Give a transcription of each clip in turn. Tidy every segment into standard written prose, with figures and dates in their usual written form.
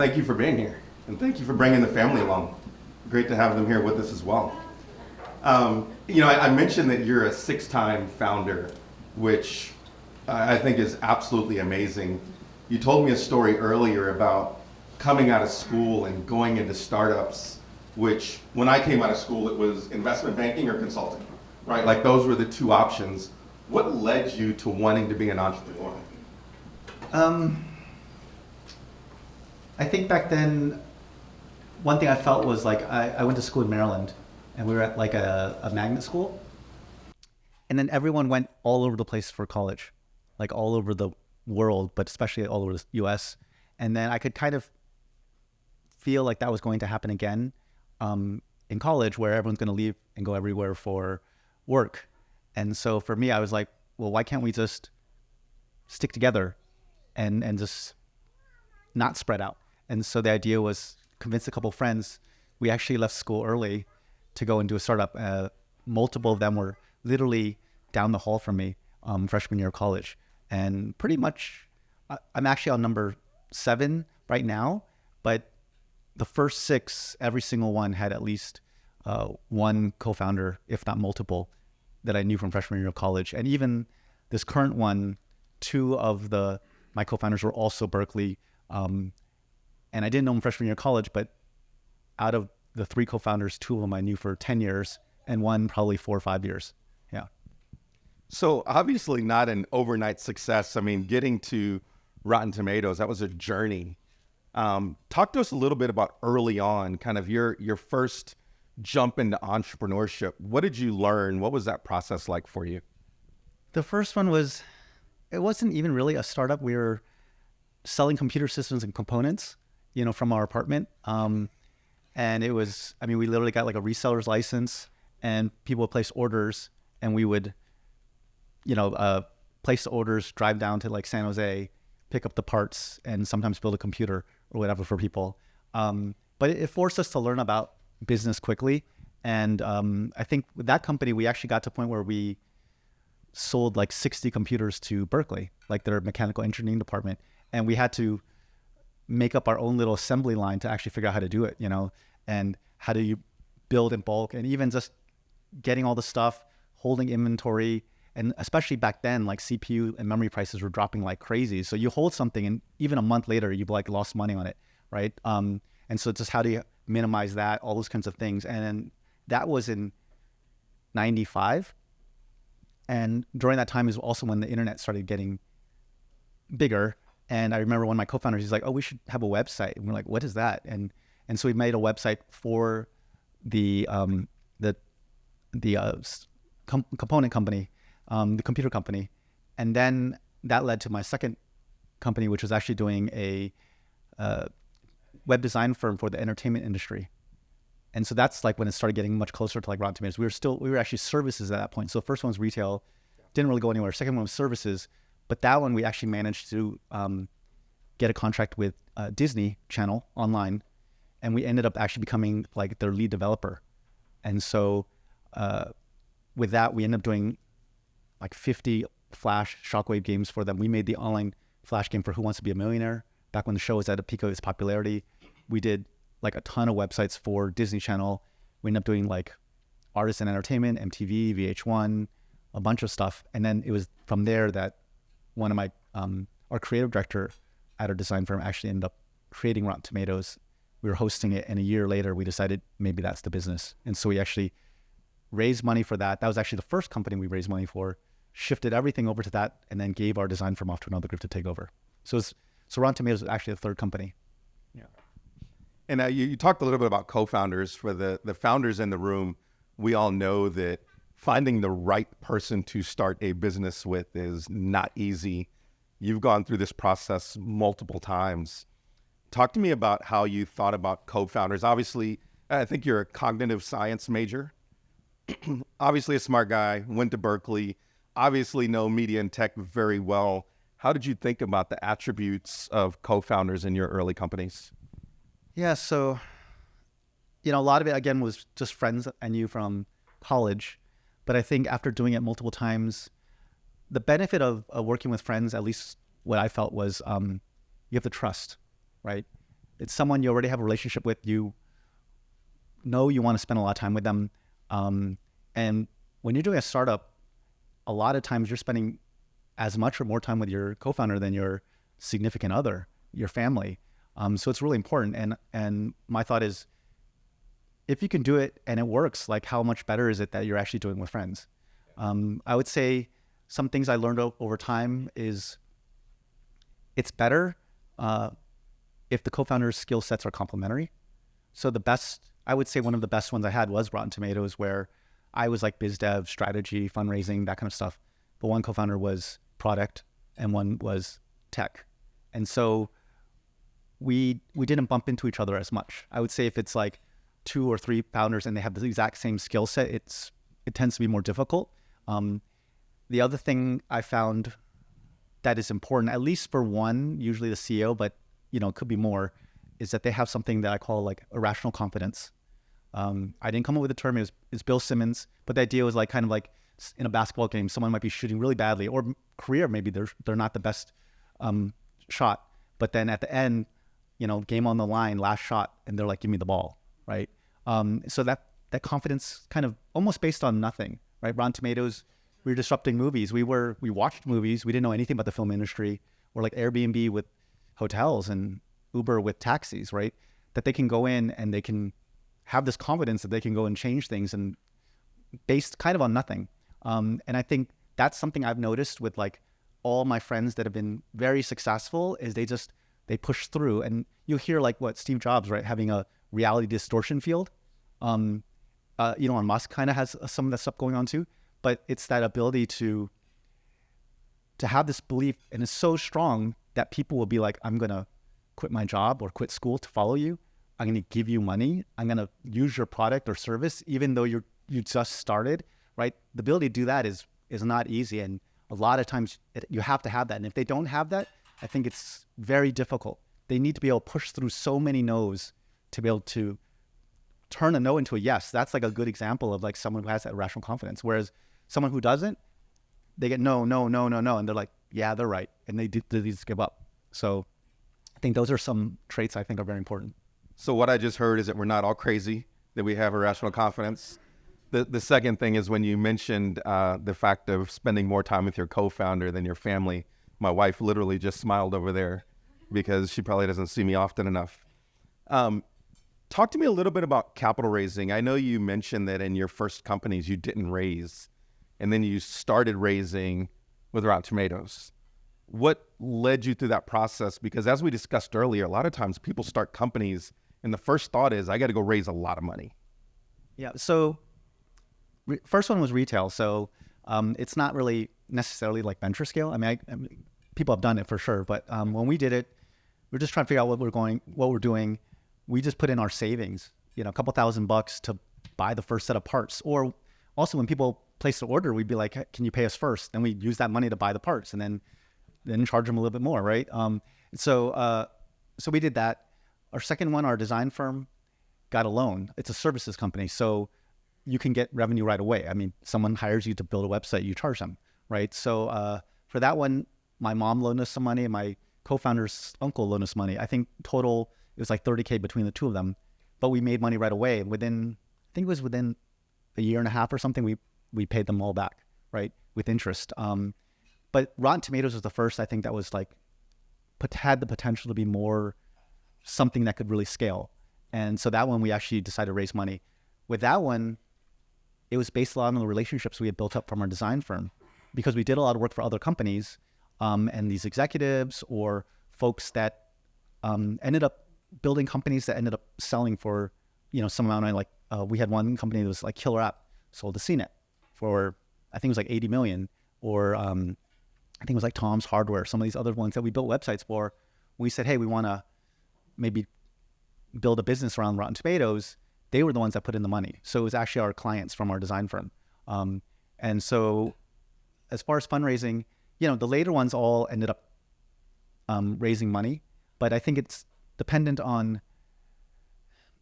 Thank you for being here, and thank you for bringing the family along. Great to have them here with us as well. I mentioned that you're a six-time founder, which I think is absolutely amazing. You told me a story earlier about coming out of school and going into startups, which when I came out of school, it was investment banking or consulting, right? Like those were the two options. What led you to wanting to be an entrepreneur? Um, I think back then, one thing I felt was like I went to school in Maryland, and we were at like a magnet school, and then everyone went all over the place for college, like all over the world, but especially all over the U.S. And then I could kind of feel like that was going to happen again in college, where everyone's going to leave and go everywhere for work. And so for me, I was like, well, why can't we just stick together and just not spread out? And so the idea was convince a couple of friends. We actually left school early to go and do a startup. Multiple of them were literally down the hall from me freshman year of college. And pretty much, I'm actually on number 7 right now, but the first 6, every single one had at least one co-founder, if not multiple, that I knew from freshman year of college. And even this current one, 2 of my co-founders were also Berkeley. And I didn't know them freshman year of college, but out of the 3 co-founders, 2 of them I knew for 10 years and one probably 4 or 5 years. Yeah. So obviously not an overnight success. I mean, getting to Rotten Tomatoes, that was a journey. Talk to us a little bit about early on, kind of your first jump into entrepreneurship. What did you learn? What was that process like for you? The first one it wasn't even really a startup. We were selling computer systems and components, from our apartment. And it was, we literally got like a reseller's license, and people would place orders, and we would, place the orders, drive down to like San Jose, pick up the parts, and sometimes build a computer or whatever for people. But it forced us to learn about business quickly. And I think with that company, we actually got to a point where we sold like 60 computers to Berkeley, like their mechanical engineering department. And we had to make up our own little assembly line to actually figure out how to do it, and how do you build in bulk, and even just getting all the stuff, holding inventory. And especially back then, like CPU and memory prices were dropping like crazy. So you hold something and even a month later, you've like lost money on it, right? And so just how do you minimize that, all those kinds of things. And that was in 95. And during that time is also when the internet started getting bigger. And I remember one of my co-founders, he's like, oh, we should have a website. And we're like, what is that? And so we made a website for the component company, the computer company. And then that led to my second company, which was actually doing a web design firm for the entertainment industry. And so that's like when it started getting much closer to like Rotten Tomatoes. We were actually services at that point. So the first one was retail, didn't really go anywhere. Second one was services. But that one, we actually managed to get a contract with Disney Channel online, and we ended up actually becoming like their lead developer. And so with that, we ended up doing like 50 Flash Shockwave games for them. We made the online Flash game for Who Wants to Be a Millionaire back when the show was at a peak of its popularity. We did like a ton of websites for Disney Channel. We ended up doing like Artists and Entertainment, MTV, VH1, a bunch of stuff. And then it was from there that one of my, our creative director at our design firm actually ended up creating Rotten Tomatoes. We were hosting it, and a year later, we decided maybe that's the business. And so we actually raised money for that. That was actually the first company we raised money for, shifted everything over to that, and then gave our design firm off to another group to take over. So Rotten Tomatoes was actually the third company. Yeah. And you talked a little bit about co-founders. For the founders in the room, we all know that finding the right person to start a business with is not easy. You've gone through this process multiple times. Talk to me about how you thought about co-founders. Obviously, I think you're a cognitive science major. Obviously a smart guy, went to Berkeley, obviously know media and tech very well. How did you think about the attributes of co-founders in your early companies? Yeah, so, a lot of it, again, was just friends I knew from college. But I think after doing it multiple times, the benefit of working with friends, at least what I felt was you have to trust, right? It's someone you already have a relationship with. You know you want to spend a lot of time with them. And when you're doing a startup, a lot of times you're spending as much or more time with your co-founder than your significant other, your family. So it's really important. And my thought is, if you can do it and it works, like how much better is it that you're actually doing with friends? I would say some things I learned over time is it's better if the co-founder's skill sets are complementary. So I would say one of the best ones I had was Rotten Tomatoes, where I was like biz dev, strategy, fundraising, that kind of stuff. But one co-founder was product and one was tech. And so we didn't bump into each other as much. I would say if it's like 2 or 3 founders and they have the exact same skill set, it tends to be more difficult. The other thing I found that is important, at least for one, usually the CEO, but it could be more, is that they have something that I call like irrational confidence. I didn't come up with the term, it's Bill Simmons, but the idea was like kind of like in a basketball game, someone might be shooting really badly, or career, maybe they're not the best shot, but then at the end, game on the line, last shot, and they're like, give me the ball, right? So that confidence kind of almost based on nothing, right? Rotten Tomatoes, we were disrupting movies. We watched movies. We didn't know anything about the film industry, or like Airbnb with hotels and Uber with taxis, right? That they can go in and they can have this confidence that they can go and change things, and based kind of on nothing. And I think that's something I've noticed with like all my friends that have been very successful is they push through. And you hear like what Steve Jobs, right, having a reality distortion field. Elon Musk kind of has some of that stuff going on too, but it's that ability to have this belief, and it's so strong that people will be like, I'm going to quit my job or quit school to follow you. I'm going to give you money. I'm going to use your product or service, even though you just started, right? The ability to do that is not easy. And a lot of times you have to have that. And if they don't have that, I think it's very difficult. They need to be able to push through so many no's to be able to turn a no into a yes. That's like a good example of like someone who has that rational confidence. Whereas someone who doesn't, they get no. And they're like, yeah, they're right. And they just give up. So I think those are some traits I think are very important. So what I just heard is that we're not all crazy, that we have irrational confidence. The second thing is when you mentioned the fact of spending more time with your co-founder than your family, my wife literally just smiled over there because she probably doesn't see me often enough. Talk to me a little bit about capital raising. I know you mentioned that in your first companies you didn't raise, and then you started raising with Rotten Tomatoes. What led you through that process? Because as we discussed earlier, a lot of times people start companies and the first thought is, I got to go raise a lot of money. Yeah. So first one was retail. So it's not really necessarily like venture scale. I mean, people have done it for sure. But when we did it, we're just trying to figure out what we're doing. We just put in our savings, a couple $1,000 to buy the first set of parts. Or also when people place the order, we'd be like, hey, can you pay us first? Then we'd use that money to buy the parts and then charge them a little bit more, right? So we did that. Our second one, our design firm, got a loan. It's a services company, so you can get revenue right away. I mean, someone hires you to build a website, you charge them, right? So for that one, my mom loaned us some money, and my co-founder's uncle loaned us money. I think total, it was like $30K between the two of them, but we made money right away. And within a year and a half or something, we paid them all back, right, with interest. But Rotten Tomatoes was the first, I think, that was like, had the potential to be more something that could really scale. And so that one, we actually decided to raise money. With that one, it was based a lot on the relationships we had built up from our design firm, because we did a lot of work for other companies, and these executives or folks that ended up building companies that ended up selling for, some amount of like, we had one company that was like killer app, sold to CNET for, I think it was like 80 million, or I think it was like Tom's Hardware, some of these other ones that we built websites for. We said, hey, we want to maybe build a business around Rotten Tomatoes. They were the ones that put in the money. So it was actually our clients from our design firm. And so as far as fundraising, the later ones all ended up raising money, but I think it's dependent on,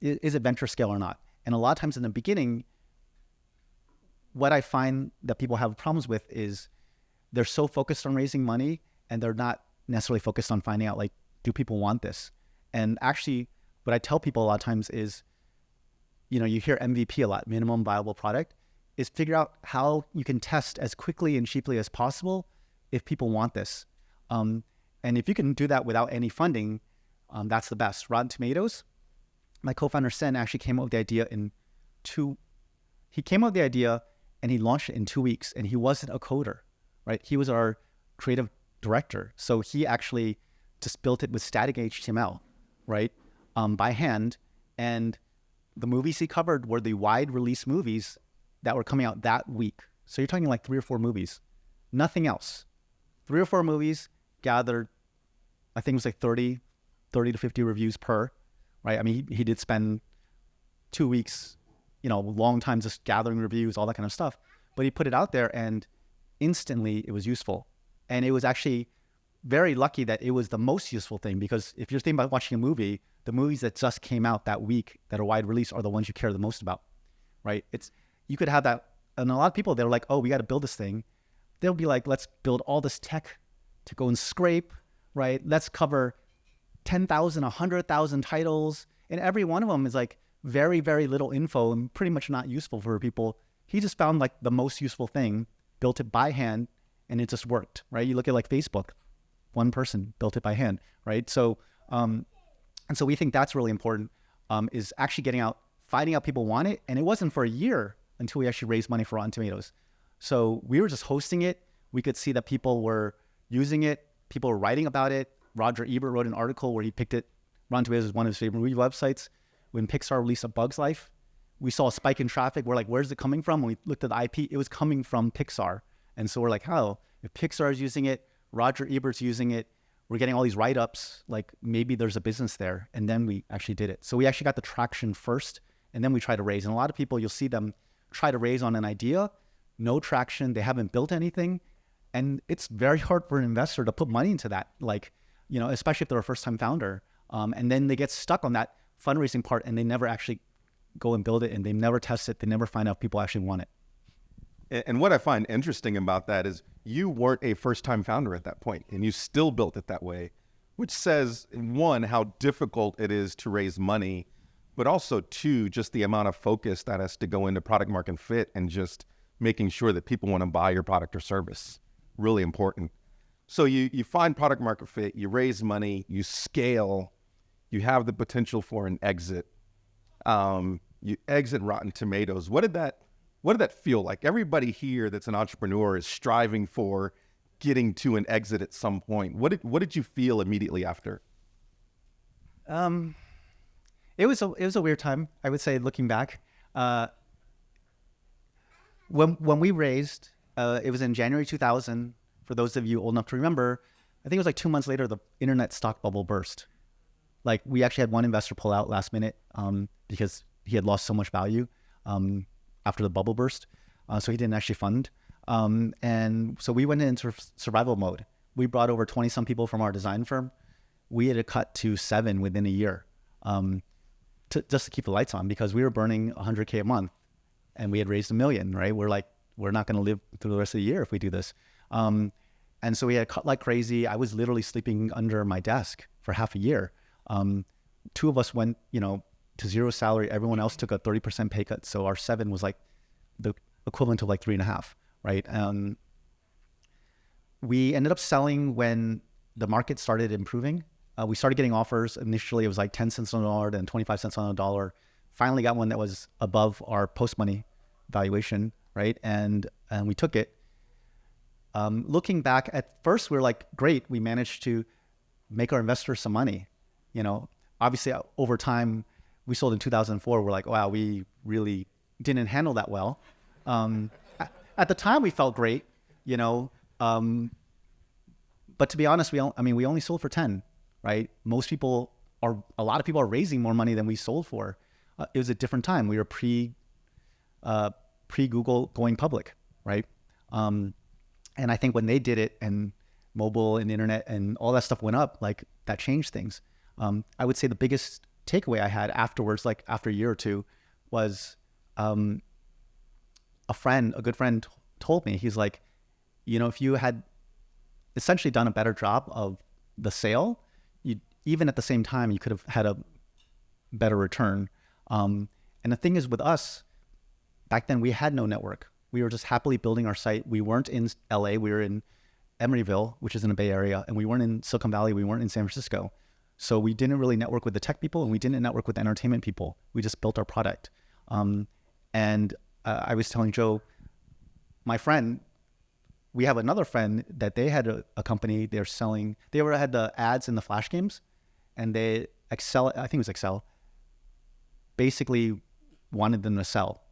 is it venture scale or not? And a lot of times in the beginning, what I find that people have problems with is they're so focused on raising money and they're not necessarily focused on finding out, like, do people want this? And actually, what I tell people a lot of times is, you hear MVP a lot, minimum viable product, is figure out how you can test as quickly and cheaply as possible if people want this. And if you can do that without any funding, that's the best. Rotten Tomatoes, my co-founder Sen actually came up with the idea and he launched it in 2 weeks, and he wasn't a coder, right? He was our creative director. So he actually just built it with static HTML, right? By hand. And the movies he covered were the wide release movies that were coming out that week. So you're talking like 3 or 4 movies, nothing else. 3 or 4 movies gathered, I think it was like 30 to 50 reviews per, right? I mean, he did spend 2 weeks, long time just gathering reviews, all that kind of stuff. But he put it out there and instantly it was useful. And it was actually very lucky that it was the most useful thing, because if you're thinking about watching a movie, the movies that just came out that week that are wide release are the ones you care the most about, right? You could have that. And a lot of people, they're like, oh, we got to build this thing. They'll be like, let's build all this tech to go and scrape, right? Let's cover 10,000, 100,000 titles. And every one of them is like very, very little info and pretty much not useful for people. He just found like the most useful thing, built it by hand, and it just worked, right? You look at like Facebook, one person built it by hand, right? So, and so we think that's really important, is actually getting out, finding out people want it. And it wasn't for a year until we actually raised money for Rotten Tomatoes. So we were just hosting it. We could see that people were using it. People were writing about it. Roger Ebert wrote an article where he picked it. Rotten Tomatoes is one of his favorite movie websites. When Pixar released A Bug's Life, we saw a spike in traffic. We're like, where's it coming from? When we looked at the IP, it was coming from Pixar. And so we're like, oh, if Pixar is using it, Roger Ebert's using it, we're getting all these write-ups, like maybe there's a business there. And then we actually did it. So we actually got the traction first, and then we try to raise. And a lot of people, you'll see them try to raise on an idea, no traction, they haven't built anything. And it's very hard for an investor to put money into that, like, especially if they're a first-time founder. And then they get stuck on that fundraising part and they never actually go and build it, and they never test it. They never find out if people actually want it. And what I find interesting about that is you weren't a first-time founder at that point, and you still built it that way, which says, one, how difficult it is to raise money, but also, two, just the amount of focus that has to go into product market fit and just making sure that people want to buy your product or service. Really important. So you find product market fit, you raise money, you scale, you have the potential for an exit. You exit Rotten Tomatoes. What did that feel like? Everybody here that's an entrepreneur is striving for getting to an exit at some point. What did you feel immediately after? It was a weird time, I would say, looking back. When we raised, it was in January 2000. For those of you old enough to remember, I think it was like 2 months later, the internet stock bubble burst. Like, we actually had one investor pull out last minute because he had lost so much value after the bubble burst. So he didn't actually fund. And so we went into survival mode. We brought over 20 some people from our design firm. We had to cut to 7 within a year just to keep the lights on, because we were burning $100K a month and we had raised $1 million, right? We're like, we're not going to live through the rest of the year if we do this. And so we had cut like crazy. I was literally sleeping under my desk for half a year. 2 of us went, to zero salary. Everyone else took a 30% pay cut. So our 7 was like the equivalent of like 3.5, right? We ended up selling when the market started improving. We started getting offers. Initially, it was like 10 cents on the dollar, then 25 cents on the dollar. Finally got one that was above our post-money valuation, right? And we took it. Looking back, at first, we were like, great, we managed to make our investors some money. Obviously, over time, we sold in 2004. We're like, wow, we really didn't handle that well. At the time, we felt great, but to be honest, we only sold for 10, right? A lot of people are raising more money than we sold for. It was a different time. We were pre-Google going public, right? And I think when they did it, and mobile and internet and all that stuff went up, like, that changed things. I would say the biggest takeaway I had afterwards, like after a year or two, was a good friend told me, he's like, if you had essentially done a better job of the sale, even at the same time, you could have had better return. And the thing is with us, back then we had no network. We were just happily building our site. We weren't in LA, we were in Emeryville, which is in the Bay Area, and we weren't in Silicon Valley, we weren't in San Francisco. So we didn't really network with the tech people, and we didn't network with the entertainment people. We just built our product. And I was telling Joe, my friend, we have another friend that they had a company, they're selling, had the ads in the Flash games, and they, Excel, I think it was Excel, basically wanted them to sell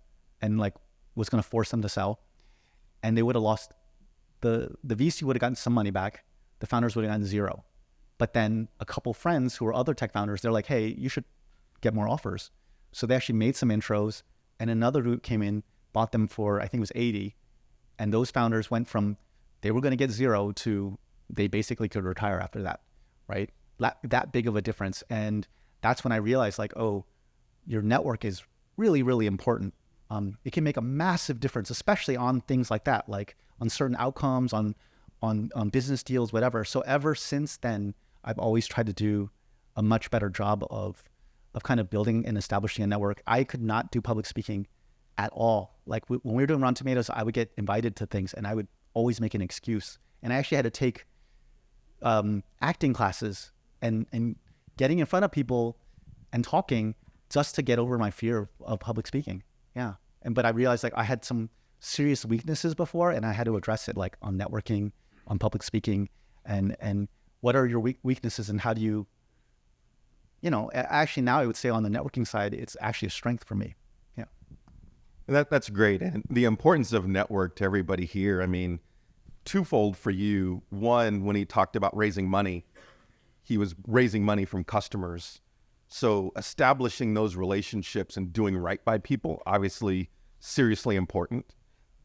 and like was going to force them to sell. And they would have lost, the VC would have gotten some money back. The founders would have gotten zero. But then a couple friends who were other tech founders, they're like, hey, you should get more offers. So they actually made some intros, and another group came in, bought them for, I think it was 80. And those founders went from, they were going to get zero to they basically could retire after that, right? That big of a difference. And that's when I realized like, oh, your network is really, really important. It can make a massive difference, especially on things like that, like on certain outcomes, on business deals, whatever. So ever since then, I've always tried to do a much better job of kind of building and establishing a network. I could not do public speaking at all. Like when we were doing Rotten Tomatoes, I would get invited to things and I would always make an excuse. And I actually had to take acting classes and getting in front of people and talking just to get over my fear of public speaking. Yeah. But I realized like I had some serious weaknesses before, and I had to address it, like on networking, on public speaking, and what are your weaknesses, and how do you actually now I would say on the networking side, it's actually a strength for me. Yeah. That's great. And the importance of network to everybody here, I mean, twofold for you. One, when he talked about raising money, he was raising money from customers. So establishing those relationships and doing right by people, obviously seriously important.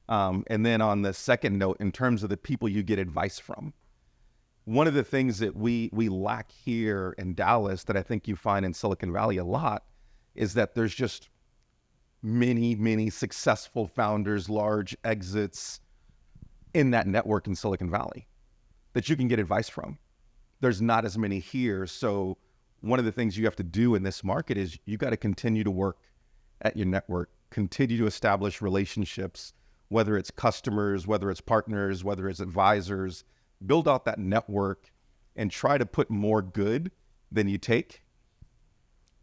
And then on the second note, in terms of the people you get advice from, one of the things that we lack here in Dallas that I think you find in Silicon Valley a lot is that there's just many successful founders, large exits in that network in Silicon Valley that you can get advice from. There's not as many here. So one of the things you have to do in this market is you got to continue to work at your network, continue to establish relationships, whether it's customers, whether it's partners, whether it's advisors, build out that network and try to put more good than you take,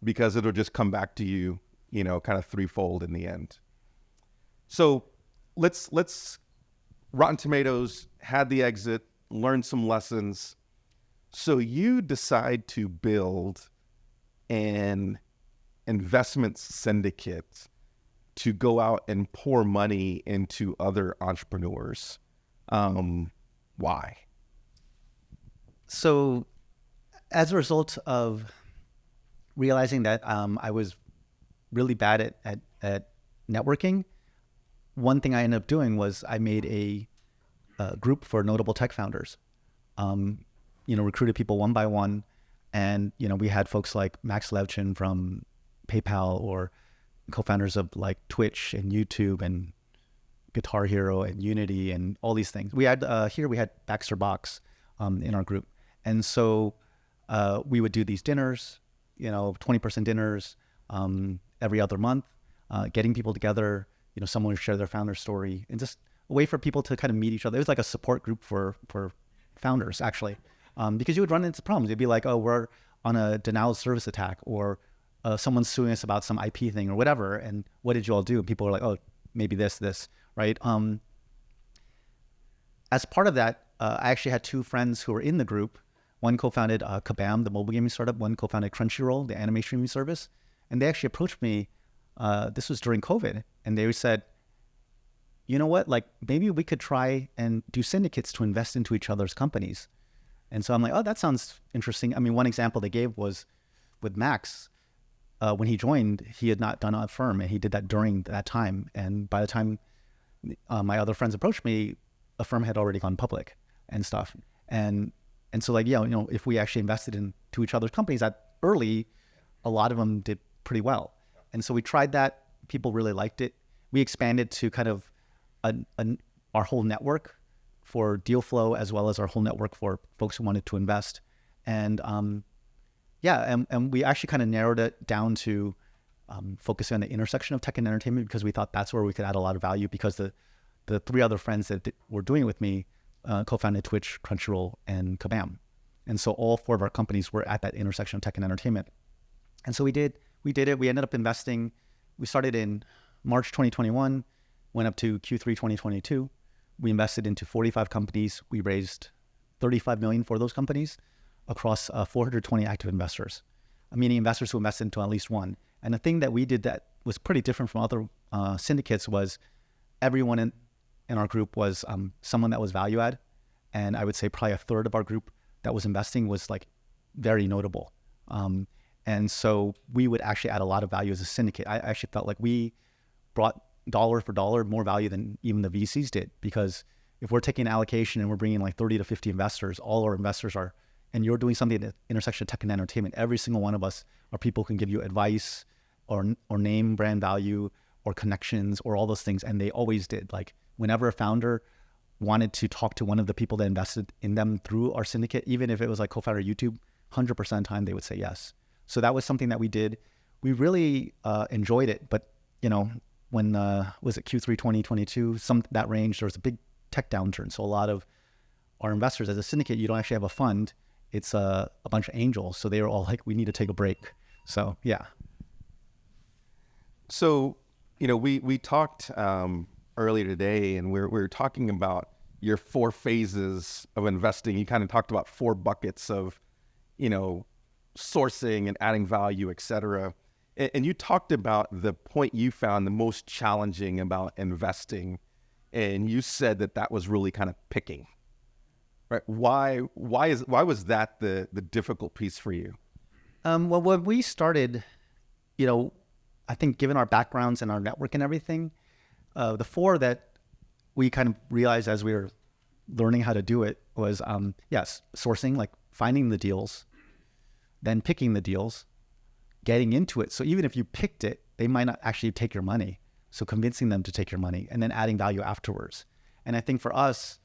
because it'll just come back to you, kind of threefold in the end. So let's Rotten Tomatoes had the exit, learned some lessons. So you decide to build an investment syndicate to go out and pour money into other entrepreneurs. Why? So as a result of realizing that I was really bad at networking, one thing I ended up doing was I made a group for notable tech founders. Recruited people one by one. And, we had folks like Max Levchin from PayPal, or co-founders of like Twitch and YouTube and Guitar Hero and Unity and all these things. We had, we had Baxter Box in our group. And so we would do these dinners, 20-person dinners every other month, getting people together, someone would share their founder story, and just a way for people to kind of meet each other. It was like a support group for founders, actually. Because you would run into problems. You'd be like, oh, we're on a denial of service attack, or someone's suing us about some IP thing or whatever. And what did you all do? And people are like, oh, maybe this, right? As part of that, I actually had two friends who were in the group. One co-founded Kabam, the mobile gaming startup. One co-founded Crunchyroll, the anime streaming service. And they actually approached me. This was during COVID. And they said, you know what? Like, maybe we could try and do syndicates to invest into each other's companies. And so I'm like, oh, that sounds interesting. I mean, one example they gave was with Max. When he joined, he had not done a firm, and he did that during that time. And by the time my other friends approached me, a firm had already gone public and stuff. And so like, if we actually invested into each other's companies that early, a lot of them did pretty well. And so we tried that. People really liked it. We expanded to kind of our whole network for deal flow, as well as our whole network for folks who wanted to invest. And Yeah, and we actually kind of narrowed it down to focusing on the intersection of tech and entertainment because we thought that's where we could add a lot of value because the three other friends that were doing it with me co-founded Twitch, Crunchyroll, and Kabam. And so all four of our companies were at that intersection of tech and entertainment. And so we did it. We ended up investing. We started in March 2021, went up to Q3 2022. We invested into 45 companies. We raised $35 million for those companies across 420 active investors, meaning investors who invested into at least one. And the thing that we did that was pretty different from other syndicates was everyone in our group was someone that was value add. And I would say probably a third of our group that was investing was like very notable. And so we would actually add a lot of value as a syndicate. I actually felt like we brought dollar for dollar more value than even the VCs did, because if we're taking an allocation and we're bringing like 30 to 50 investors, all our investors are, and you're doing something at the intersection of tech and entertainment, every single one of us are people who can give you advice or name brand value or connections or all those things. And they always did. Like whenever a founder wanted to talk to one of the people that invested in them through our syndicate, even if it was like co-founder YouTube, 100% of the time they would say yes. So that was something that we did. We really enjoyed it. But, you know, when was it Q3 2022, that range, there was a big tech downturn. So a lot of our investors, as a syndicate, you don't actually have a fund. It's a bunch of angels. So they were all like, we need to take a break. So, yeah. So, you know, we talked earlier today, and we were talking about your 4 phases of investing. You kind of talked about 4 buckets of, you know, sourcing and adding value, et cetera. And you talked about the point you found the most challenging about investing. And you said that was really kind of picking, right? Why was that the difficult piece for you? Well, when we started, you know, I think given our backgrounds and our network and everything, the 4 that we kind of realized as we were learning how to do it was, yes, sourcing, like finding the deals, then picking the deals, getting into it. So even if you picked it, they might not actually take your money. So convincing them to take your money and then adding value afterwards. And I think for us,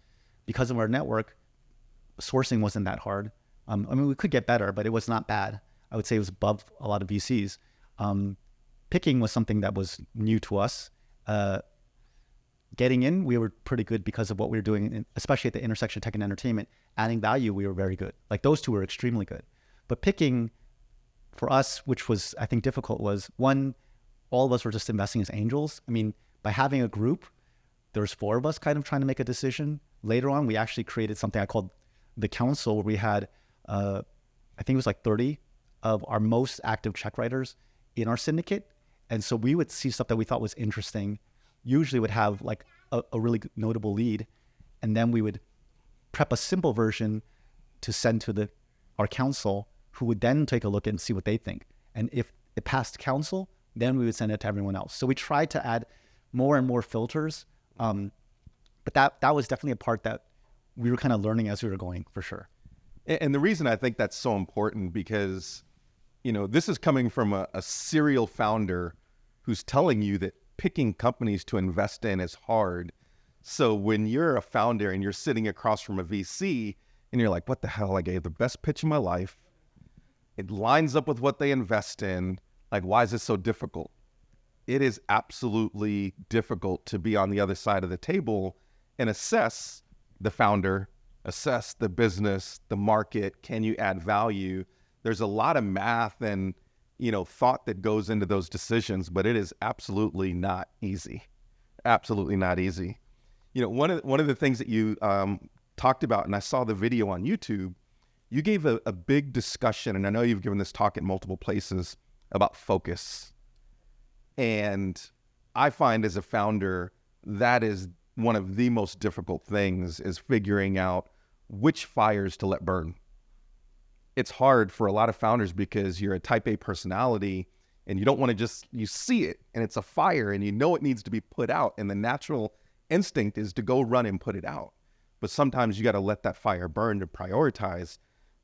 because of our network, sourcing wasn't that hard. I mean, we could get better, but it was not bad. I would say it was above a lot of VCs. Picking was something that was new to us. Getting in, we were pretty good because of what we were doing, especially at the intersection of tech and entertainment. Adding value, we were very good. Like those two were extremely good. But picking for us, which was, I think, difficult, was one, all of us were just investing as angels. I mean, by having a group, there's 4 of us kind of trying to make a decision. Later on, we actually created something I called the council, where we had, I think it was like 30 of our most active check writers in our syndicate. And so we would see stuff that we thought was interesting, usually would have like a really notable lead. And then we would prep a simple version to send to our council, who would then take a look and see what they think. And if it passed council, then we would send it to everyone else. So we tried to add more and more filters. But that was definitely a part that we were kind of learning as we were going, for sure. And the reason I think that's so important, because, you know, this is coming from a serial founder who's telling you that picking companies to invest in is hard. So when you're a founder and you're sitting across from a VC and you're like, what the hell? I gave the best pitch of my life. It lines up with what they invest in. Like, why is this so difficult? It is absolutely difficult to be on the other side of the table and assess the founder, assess the business, the market. Can you add value? There's a lot of math and, you know, thought that goes into those decisions, but it is absolutely not easy. Absolutely not easy. You know, one of the things that you talked about, and I saw the video on YouTube, you gave a big discussion, and I know you've given this talk at multiple places, about focus. And I find as a founder, that is one of the most difficult things, is figuring out which fires to let burn. It's hard for a lot of founders because you're a type A personality and you don't want to you see it and it's a fire and you know it needs to be put out, and the natural instinct is to go run and put it out. But sometimes you got to let that fire burn to prioritize.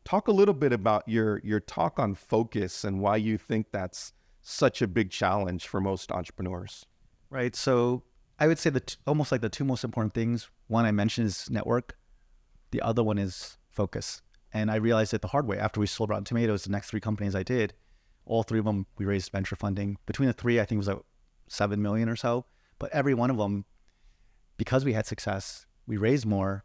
Talk a little bit about your talk on focus and why you think that's such a big challenge for most entrepreneurs. Right. So I would say almost like the 2 most important things. One I mentioned is network. The other one is focus. And I realized it the hard way. After we sold Rotten Tomatoes, the next 3 companies I did, all 3 of them, we raised venture funding. Between the 3, I think it was like 7 million or so. But every one of them, because we had success, we raised more,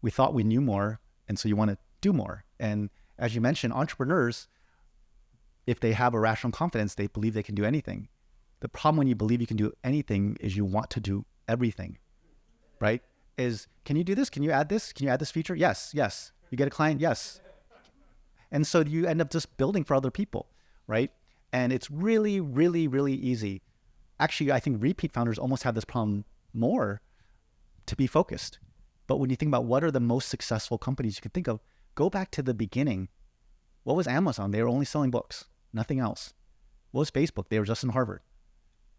we thought we knew more, and so you want to do more. And as you mentioned, entrepreneurs, if they have a rational confidence, they believe they can do anything. The problem when you believe you can do anything is you want to do everything, right? Can you do this? Can you add this? Can you add this feature? Yes, yes. You get a client? Yes. And so you end up just building for other people, right? And it's really, really, really easy. Actually, I think repeat founders almost have this problem more, to be focused. But when you think about what are the most successful companies you can think of, go back to the beginning. What was Amazon? They were only selling books, nothing else. What was Facebook? They were just in Harvard.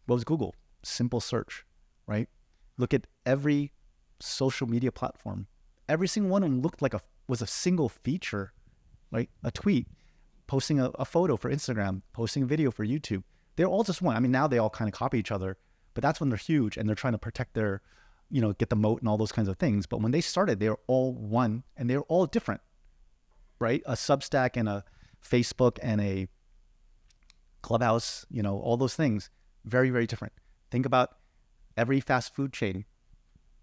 What was Google? Simple search, right? Look at every social media platform. Every single one of them looked like was a single feature, right? A tweet, posting a photo for Instagram, posting a video for YouTube. They're all just one. I mean, now they all kind of copy each other, but that's when they're huge and they're trying to protect their, get the moat and all those kinds of things. But when they started, they were all one and they're all different, right? A Substack and a Facebook and a Clubhouse, all those things, very, very different. Think about every fast food chain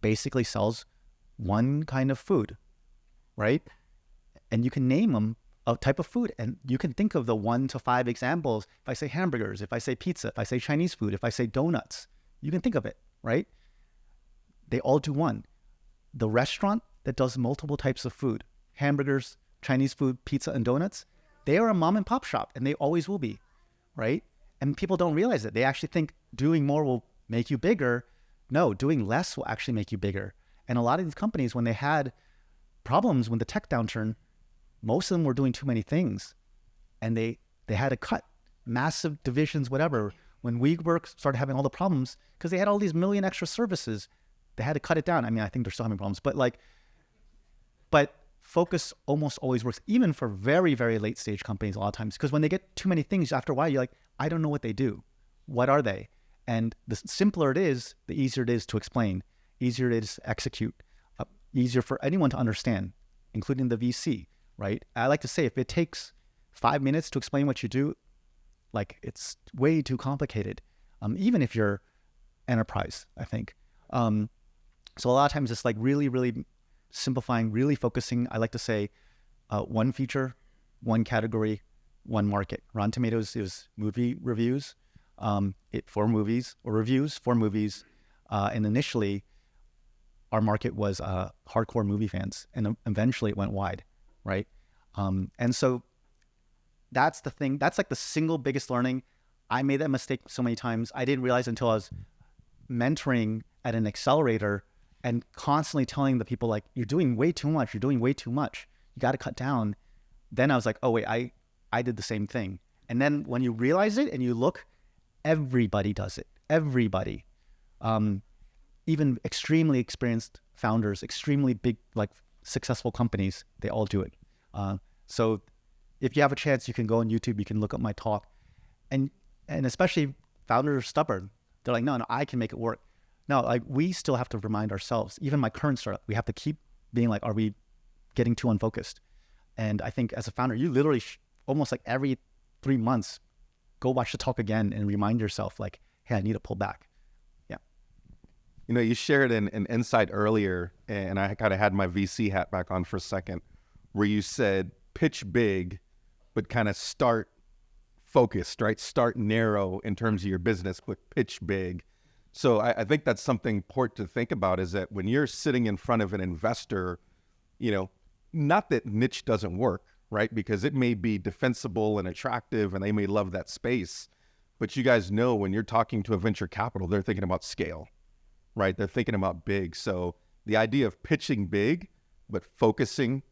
basically sells one kind of food, right? And you can name them a type of food and you can think of the 1 to 5 examples. If I say hamburgers, if I say pizza, if I say Chinese food, if I say donuts, you can think of it, right? They all do one. The restaurant that does multiple types of food, hamburgers, Chinese food, pizza, and donuts, they are a mom and pop shop and they always will be, right? And people don't realize it. They actually think doing more will make you bigger. No, doing less will actually make you bigger. And a lot of these companies, when they had problems with the tech downturn, most of them were doing too many things and they had to cut massive divisions, whatever. When WeWork started having all the problems because they had all these million extra services, they had to cut it down. I mean, I think they're still having problems, but focus almost always works, even for very, very late stage companies a lot of times, because when they get too many things, after a while, you're like, I don't know what they do. What are they? And the simpler it is, the easier it is to explain, easier it is to execute, easier for anyone to understand, including the VC, right? I like to say if it takes 5 minutes to explain what you do, like it's way too complicated, even if you're enterprise, I think. So a lot of times it's like really, really simplifying, really focusing. I like to say one feature, one category, one market. Rotten Tomatoes is movie reviews, for movies or reviews for movies. And initially our market was hardcore movie fans and eventually it went wide, right? And so that's the thing. That's like the single biggest learning. I made that mistake so many times. I didn't realize until I was mentoring at an accelerator and constantly telling the people like, you're doing way too much. You're doing way too much. You got to cut down. Then I was like, oh wait, I did the same thing. And then when you realize it and you look, everybody does it. Everybody. Even extremely experienced founders, extremely big, like successful companies, they all do it. So if you have a chance, you can go on YouTube, you can look up my talk. And especially founders are stubborn. They're like, no, I can make it work. No, like we still have to remind ourselves, even my current startup, we have to keep being like, are we getting too unfocused? And I think as a founder, you literally almost like every 3 months, go watch the talk again and remind yourself like, hey, I need to pull back. Yeah. You shared an insight earlier, and I kind of had my VC hat back on for a second, where you said pitch big, but kind of start focused, right? Start narrow in terms of your business, but pitch big. So I think that's something important to think about, is that when you're sitting in front of an investor, not that niche doesn't work, right? Because it may be defensible and attractive and they may love that space, but you guys know when you're talking to a venture capital, they're thinking about scale, right? They're thinking about big. So the idea of pitching big, but focusing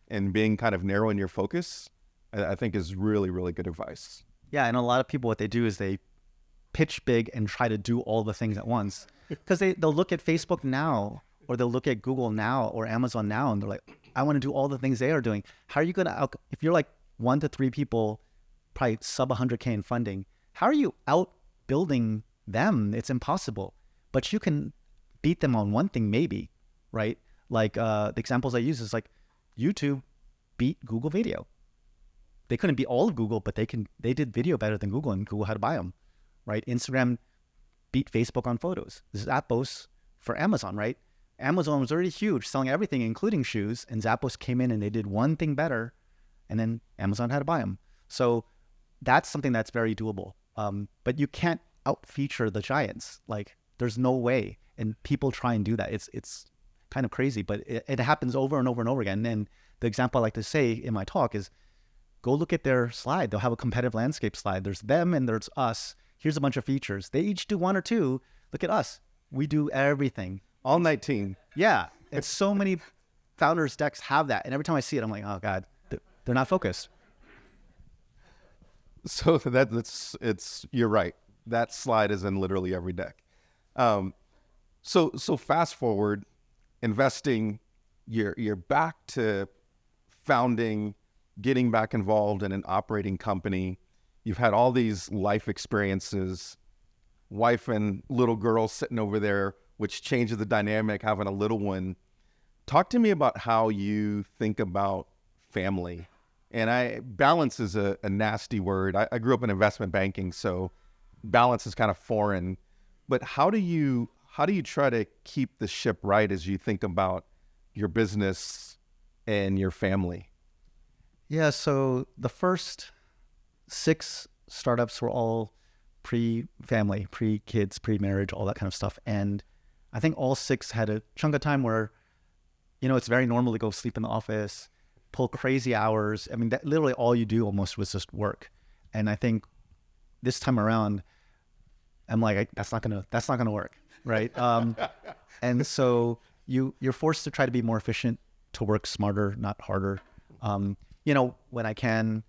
and being kind of narrow in your focus, I think is really, really good advice. Yeah, and a lot of people, what they do is they pitch big and try to do all the things at once, because they'll look at Facebook now, or they'll look at Google now or Amazon now, and they're like, I want to do all the things they are doing. How are you going to if you're like 1 to 3 people, probably sub 100K in funding, how are you out building them? It's impossible. But you can beat them on one thing maybe, right? Like the examples I use is like YouTube beat Google Video. They couldn't beat all of Google, but they did video better than Google, and Google had to buy them, right? Instagram beat Facebook on photos. Zappos for Amazon, right? Amazon was already huge, selling everything, including shoes, and Zappos came in and they did one thing better, and then Amazon had to buy them. So that's something that's very doable. But you can't out-feature the giants. Like, there's no way. And people try and do that. It's kind of crazy, but it happens over and over and over again. And the example I like to say in my talk is, go look at their slide. They'll have a competitive landscape slide. There's them and there's us. Here's a bunch of features. They each do one or two. Look at us. We do everything. All 19. Yeah. And so many founders decks have that. And every time I see it, I'm like, oh God, they're not focused. So you're right. That slide is in literally every deck. So fast forward, investing, you're back to founding, getting back involved in an operating company. You've had all these life experiences, wife and little girl sitting over there, which changes the dynamic, having a little one. Talk to me about how you think about family. And balance is a nasty word. I grew up in investment banking, so balance is kind of foreign. But how do you try to keep the ship right as you think about your business and your family? Yeah, so the first 6 startups were all pre-family, pre-kids, pre-marriage, all that kind of stuff. And I think all 6 had a chunk of time where, it's very normal to go sleep in the office, pull crazy hours. I mean, that literally all you do almost was just work. And I think this time around, I'm like, that's not gonna work, right? And so you're forced to try to be more efficient, to work smarter, not harder. When I can,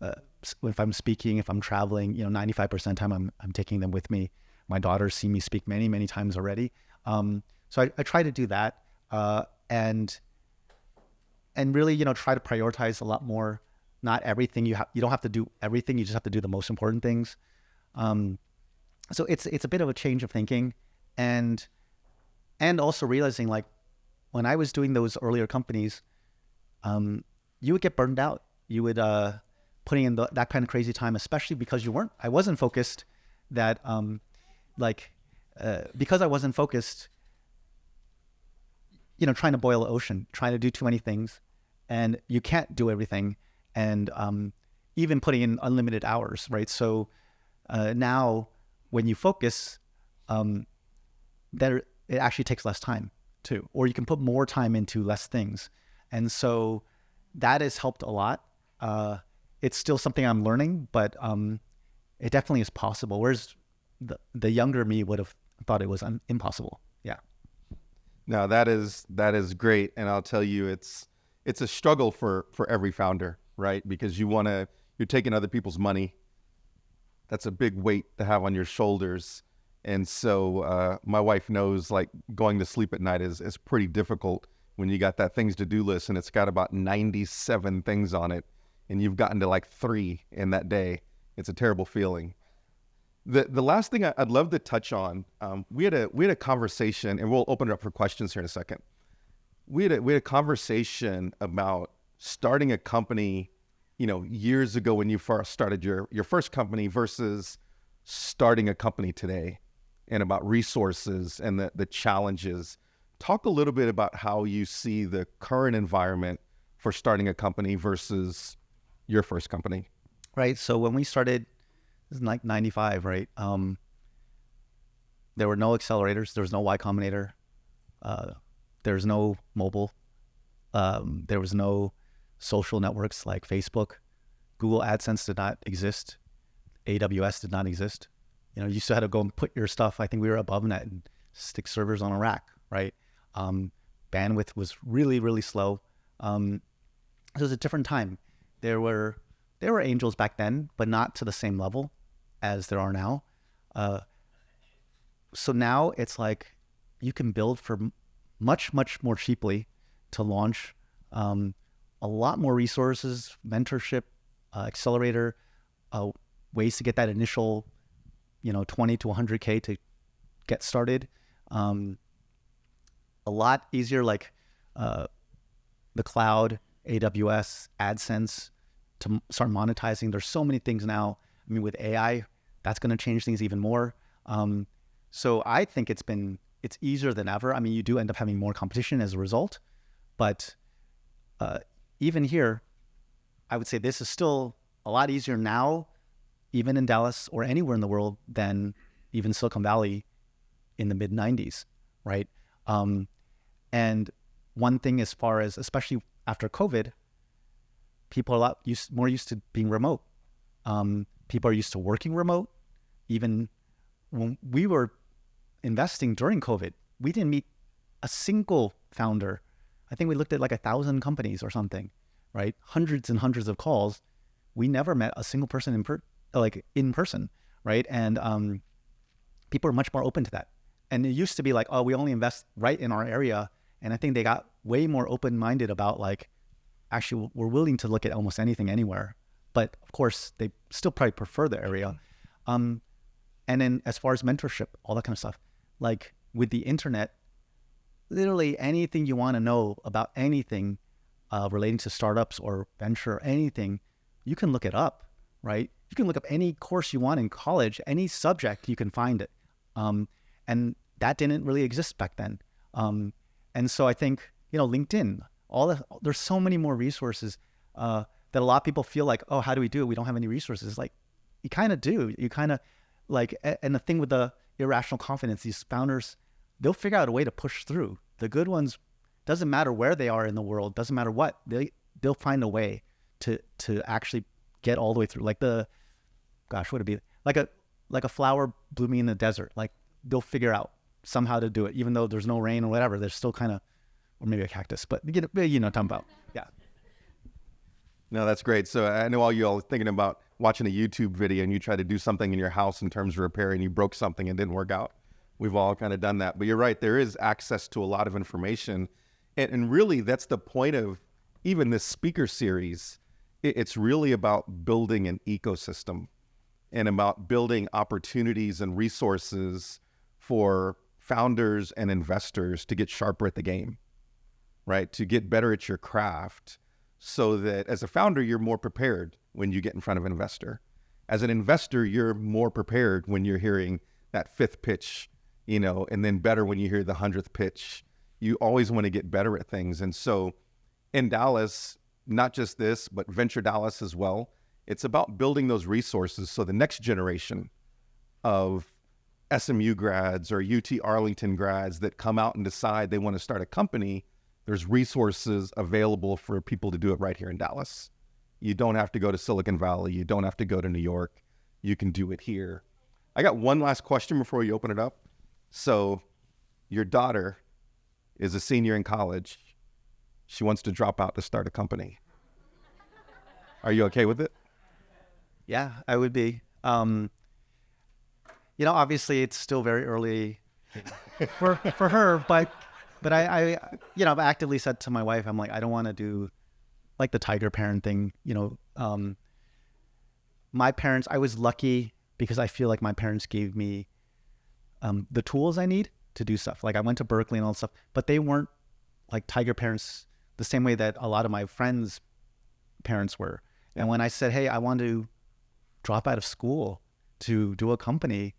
if I'm speaking, if I'm traveling, 95% of the time I'm taking them with me. My daughters see me speak many, many times already. So I try to do that, and really, try to prioritize a lot more. Not everything you don't have to do everything. You just have to do the most important things. So it's a bit of a change of thinking, and also realizing, like, when I was doing those earlier companies, you would get burned out. You would putting in that kind of crazy time, especially because I wasn't focused. Because I wasn't focused, trying to boil the ocean, trying to do too many things, and you can't do everything, and even putting in unlimited hours, right? So now when you focus, it actually takes less time too, or you can put more time into less things. And so that has helped a lot. It's still something I'm learning, but it definitely is possible. Whereas the younger me would have thought it was impossible. Yeah. No, that is great. And I'll tell you, it's a struggle for every founder, right? Because you're taking other people's money. That's a big weight to have on your shoulders. And so my wife knows, like, going to sleep at night is pretty difficult when you got that things to do list and it's got about 97 things on it and you've gotten to like 3 in that day. It's a terrible feeling. The last thing I'd love to touch on, we had a conversation, and we'll open it up for questions here in a second. We had a conversation about starting a company, years ago when you first started your first company versus starting a company today, and about resources and the challenges. Talk a little bit about how you see the current environment for starting a company versus your first company. Right. So when we started, this is like 95, right? There were no accelerators. There was no Y Combinator. There was no mobile. There was no social networks like Facebook. Google AdSense did not exist. AWS did not exist. You still had to go and put your stuff. I think we were above net and stick servers on a rack, right? Bandwidth was really, really slow. It was a different time. There were angels back then, but not to the same level as there are now. So now it's like you can build for much, much more cheaply to launch, a lot more resources, mentorship, accelerator, ways to get that initial, 20 to 100K to get started. A lot easier, like the cloud AWS, AdSense to start monetizing. There's so many things now. I mean, with AI, that's going to change things even more. So I think it's easier than ever. I mean, you do end up having more competition as a result, but even here, I would say this is still a lot easier now, even in Dallas or anywhere in the world, than even Silicon Valley in the mid 90s, right? And one thing as far as, especially after COVID, people are a lot more used to being remote. People are used to working remote. Even when we were investing during COVID, we didn't meet a single founder. I think we looked at like 1,000 companies or something, right? Hundreds and hundreds of calls. We never met a single person in person, right? And people are much more open to that. And it used to be like, oh, we only invest right in our area. And I think they got way more open-minded about like, actually, we're willing to look at almost anything anywhere. But of course, they still probably prefer the area. And then as far as mentorship, all that kind of stuff, like with the internet, literally anything you want to know about anything relating to startups or venture or anything, you can look it up, right? You can look up any course you want in college, any subject, you can find it. And that didn't really exist back then. And so I think, LinkedIn, there's so many more resources that a lot of people feel like, oh, how do we do it? We don't have any resources. Like, you kind of do. You kind of like, and the thing with the irrational confidence, these founders, they'll figure out a way to push through. The good ones, doesn't matter where they are in the world, doesn't matter what, they'll find a way to actually get all the way through. Like what would it be? Like a flower blooming in the desert. Like, they'll figure out somehow to do it, even though there's no rain or whatever. There's still kind of, or maybe a cactus, but you know what I'm talking about. Yeah. No, that's great. So I know all you all thinking about watching a YouTube video and you try to do something in your house in terms of repair and you broke something and didn't work out. We've all kind of done that. But you're right, there is access to a lot of information. And really, that's the point of even this speaker series. It's really about building an ecosystem and about building opportunities and resources for founders and investors to get sharper at the game, right? To get better at your craft so that as a founder, you're more prepared when you get in front of an investor. As an investor, you're more prepared when you're hearing that fifth pitch, and then better when you hear the 100th pitch. You always want to get better at things. And so in Dallas, not just this, but Venture Dallas as well, it's about building those resources so the next generation of SMU grads or UT Arlington grads that come out and decide they want to start a company, there's resources available for people to do it right here in Dallas. You don't have to go to Silicon Valley. You don't have to go to New York. You can do it here. I got one last question before you open it up. So your daughter is a senior in college. She wants to drop out to start a company. Are you okay with it? Yeah, I would be. Obviously it's still very early for her, but I I've actively said to my wife, I'm like, I don't want to do like the tiger parent thing. My parents, I was lucky because I feel like my parents gave me the tools I need to do stuff. Like, I went to Berkeley and all that stuff, but they weren't like tiger parents the same way that a lot of my friends' parents were. And when I said, hey, I want to drop out of school to do a company,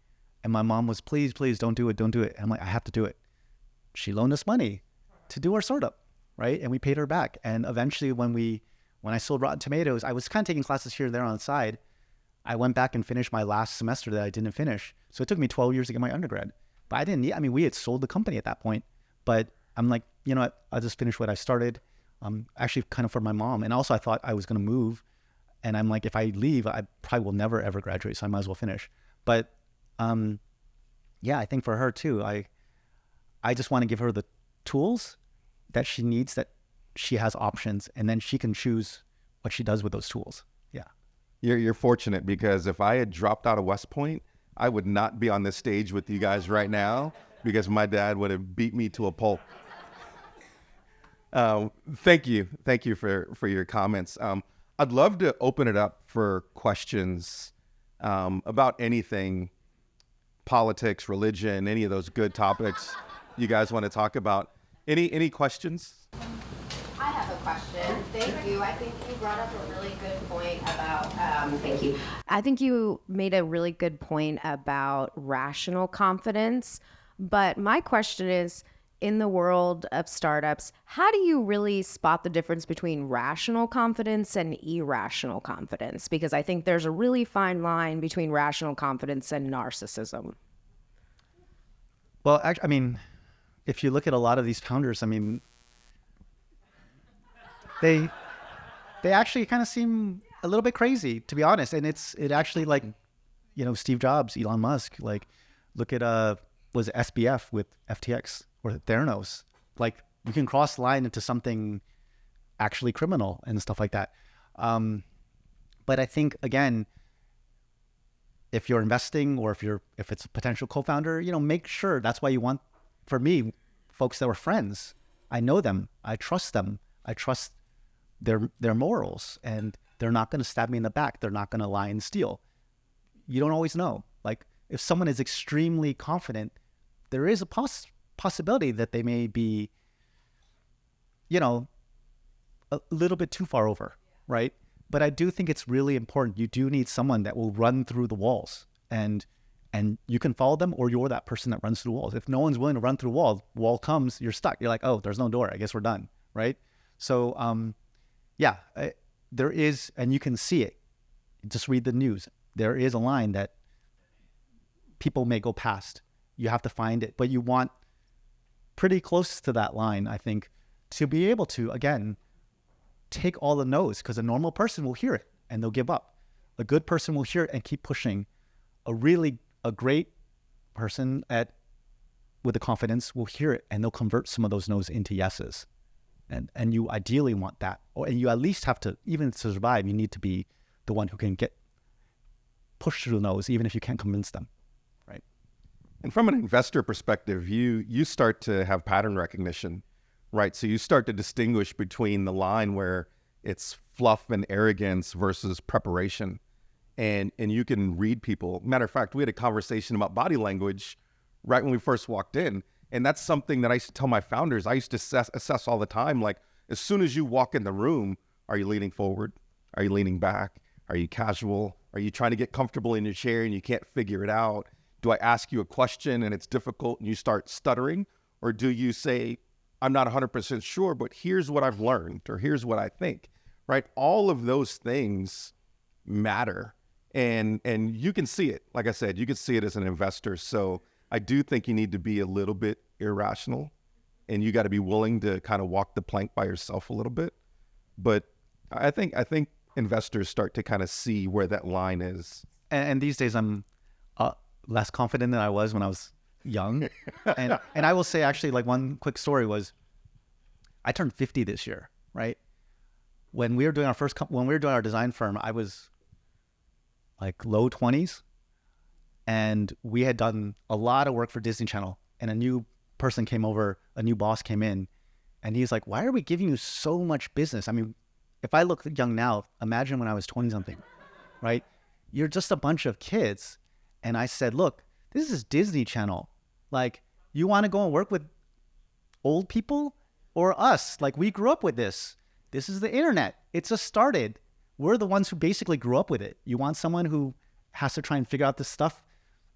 and my mom was, please, don't do it. And I'm like, I have to do it. She loaned us money to do our startup, right? And we paid her back. And eventually when I sold Rotten Tomatoes, I was kind of taking classes here and there on the side. I went back and finished my last semester that I didn't finish. So it took me 12 years to get my undergrad. But we had sold the company at that point. But I'm like, you know what? I'll just finish what I started. Actually kind of for my mom. And also I thought I was going to move. And I'm like, if I leave, I probably will never, ever graduate. So I might as well finish. But I think for her too, I just want to give her the tools that she needs, that she has options, and then she can choose what she does with those tools. Yeah. You're fortunate, because if I had dropped out of West Point, I would not be on this stage with you guys right now, because my dad would have beat me to a pulp. Thank you for your comments. I'd love to open it up for questions about anything, politics, religion, any of those good topics you guys want to talk about. Any questions? I have a question. Thank you. I think you brought up a really good point about, thank you. I think you made a really good point about rational confidence. But my question is, in the world of startups, how do you really spot the difference between rational confidence and irrational confidence? Because I think there's a really fine line between rational confidence and narcissism. Well, I mean, if you look at a lot of these founders, I mean, they actually kind of seem a little bit crazy, to be honest. And it actually, like, Steve Jobs, Elon Musk, like, look at was it SBF with FTX or Theranos. Like, you can cross the line into something actually criminal and stuff like that. But I think, again, if you're investing or if it's a potential co-founder, make sure. That's why you want, for me, folks that were friends. I know them. I trust them. I trust their morals, and they're not going to stab me in the back. They're not going to lie and steal. You don't always know. Like, if someone is extremely confident, there is a possibility that they may be, a little bit too far over, right? But I do think it's really important. You do need someone that will run through the walls, and you can follow them, or you're that person that runs through walls. If no one's willing to run through wall comes, you're stuck. You're like, oh, there's no door. I guess we're done, right? So, there is, and you can see it. Just read the news. There is a line that people may go past. You have to find it, but you want pretty close to that line, I think, to be able to, again, take all the no's, because a normal person will hear it and they'll give up. A good person will hear it and keep pushing. A great person with the confidence will hear it and they'll convert some of those no's into yeses. And you ideally want that. And you at least have to, even to survive, you need to be the one who can get pushed through the no's, even if you can't convince them, right? And from an investor perspective, you start to have pattern recognition, right? So you start to distinguish between the line where it's fluff and arrogance versus preparation. And you can read people. Matter of fact, we had a conversation about body language right when we first walked in. And that's something that I used to tell my founders. I used to assess all the time. Like, as soon as you walk in the room, are you leaning forward? Are you leaning back? Are you casual? Are you trying to get comfortable in your chair and you can't figure it out? Do I ask you a question and it's difficult and you start stuttering? Or do you say, I'm not 100% sure, but here's what I've learned, or here's what I think, right? All of those things matter. And you can see it. Like I said, you can see it as an investor. So I do think you need to be a little bit irrational, and you got to be willing to kind of walk the plank by yourself a little bit. But I think investors start to kind of see where that line is. And these days I'm less confident than I was when I was young. and I will say, actually, like, one quick story was, I turned 50 this year, right? When we were doing our design firm, I was like low 20s. And we had done a lot of work for Disney Channel, and a new person came over, a new boss came in, and he's like, why are we giving you so much business? I mean, if I look young now, imagine when I was 20 something, right? You're just a bunch of kids. And I said, look, this is Disney Channel. Like, you want to go and work with old people or us? Like, we grew up with this. This is the internet. It's just started. We're the ones who basically grew up with it. You want someone who has to try and figure out this stuff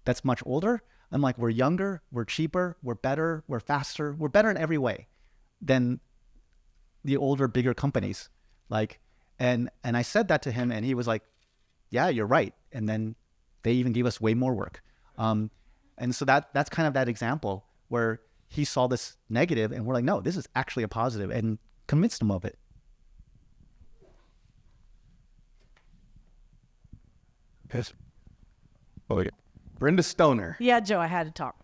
that's much older? I'm like, we're younger, we're cheaper, we're better, we're faster, we're better in every way than the older, bigger companies. Like, and I said that to him, and he was like, yeah, you're right. And then they even gave us way more work. And so that's kind of that example where he saw this negative and we're like, no, this is actually a positive, and convinced him of it. Yes. Oh, yeah. Brenda Stoner. Yeah, Joe, I had to talk.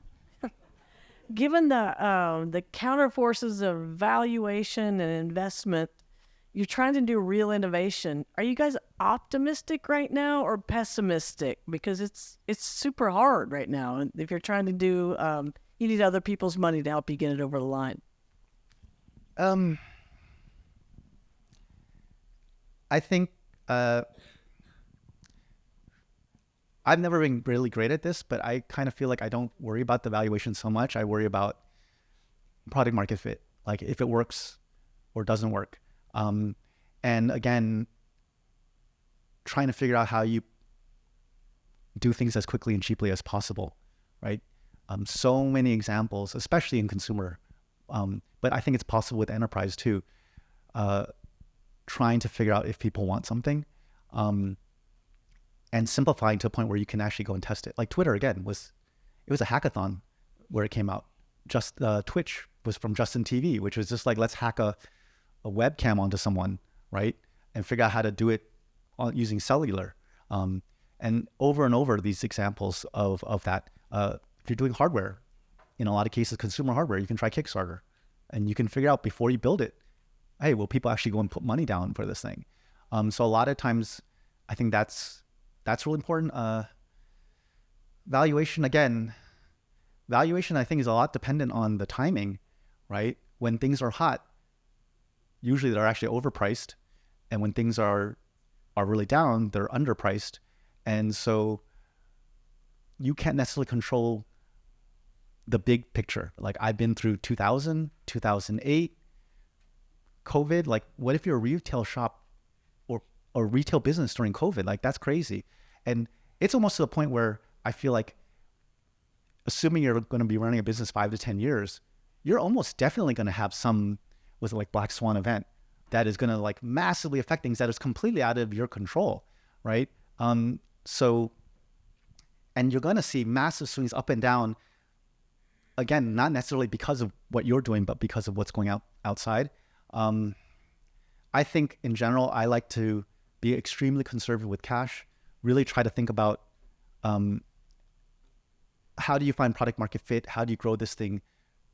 Given the counter forces of valuation and investment, you're trying to do real innovation. Are you guys optimistic right now or pessimistic? Because it's super hard right now. And if you're trying to do, you need other people's money to help you get it over the line. I think I've never been really great at this, but I kind of feel like I don't worry about the valuation so much. I worry about product market fit, like if it works or doesn't work. And again, trying to figure out how you do things as quickly and cheaply as possible, right? So many examples, especially in consumer, but I think it's possible with enterprise too, trying to figure out if people want something, and simplifying to a point where you can actually go and test it. Like Twitter, again, it was a hackathon where it came out. Just Twitch was from Justin TV, which was just like, let's hack a webcam onto someone, right? And figure out how to do it using cellular. And over these examples of that. If you're doing hardware, in a lot of cases, consumer hardware, you can try Kickstarter, and you can figure out before you build it, hey, will people actually go and put money down for this thing? So a lot of times, I think that's really important. Valuation, I think, is a lot dependent on the timing, right? When things are hot, usually they're actually overpriced, and when things are really down, they're underpriced. And so you can't necessarily control the big picture. Like I've been through 2000, 2008, COVID. Like what if you're a retail shop or retail business during COVID? Like that's crazy. And it's almost to the point where I feel like, assuming you're going to be running a business 5 to 10 years, you're almost definitely going to have some, was it like Black Swan event that is going to like massively affect things that is completely out of your control, right? So, and you're going to see massive swings up and down, again, not necessarily because of what you're doing, but because of what's going outside. I think in general, I like to be extremely conservative with cash, really try to think about how do you find product market fit? How do you grow this thing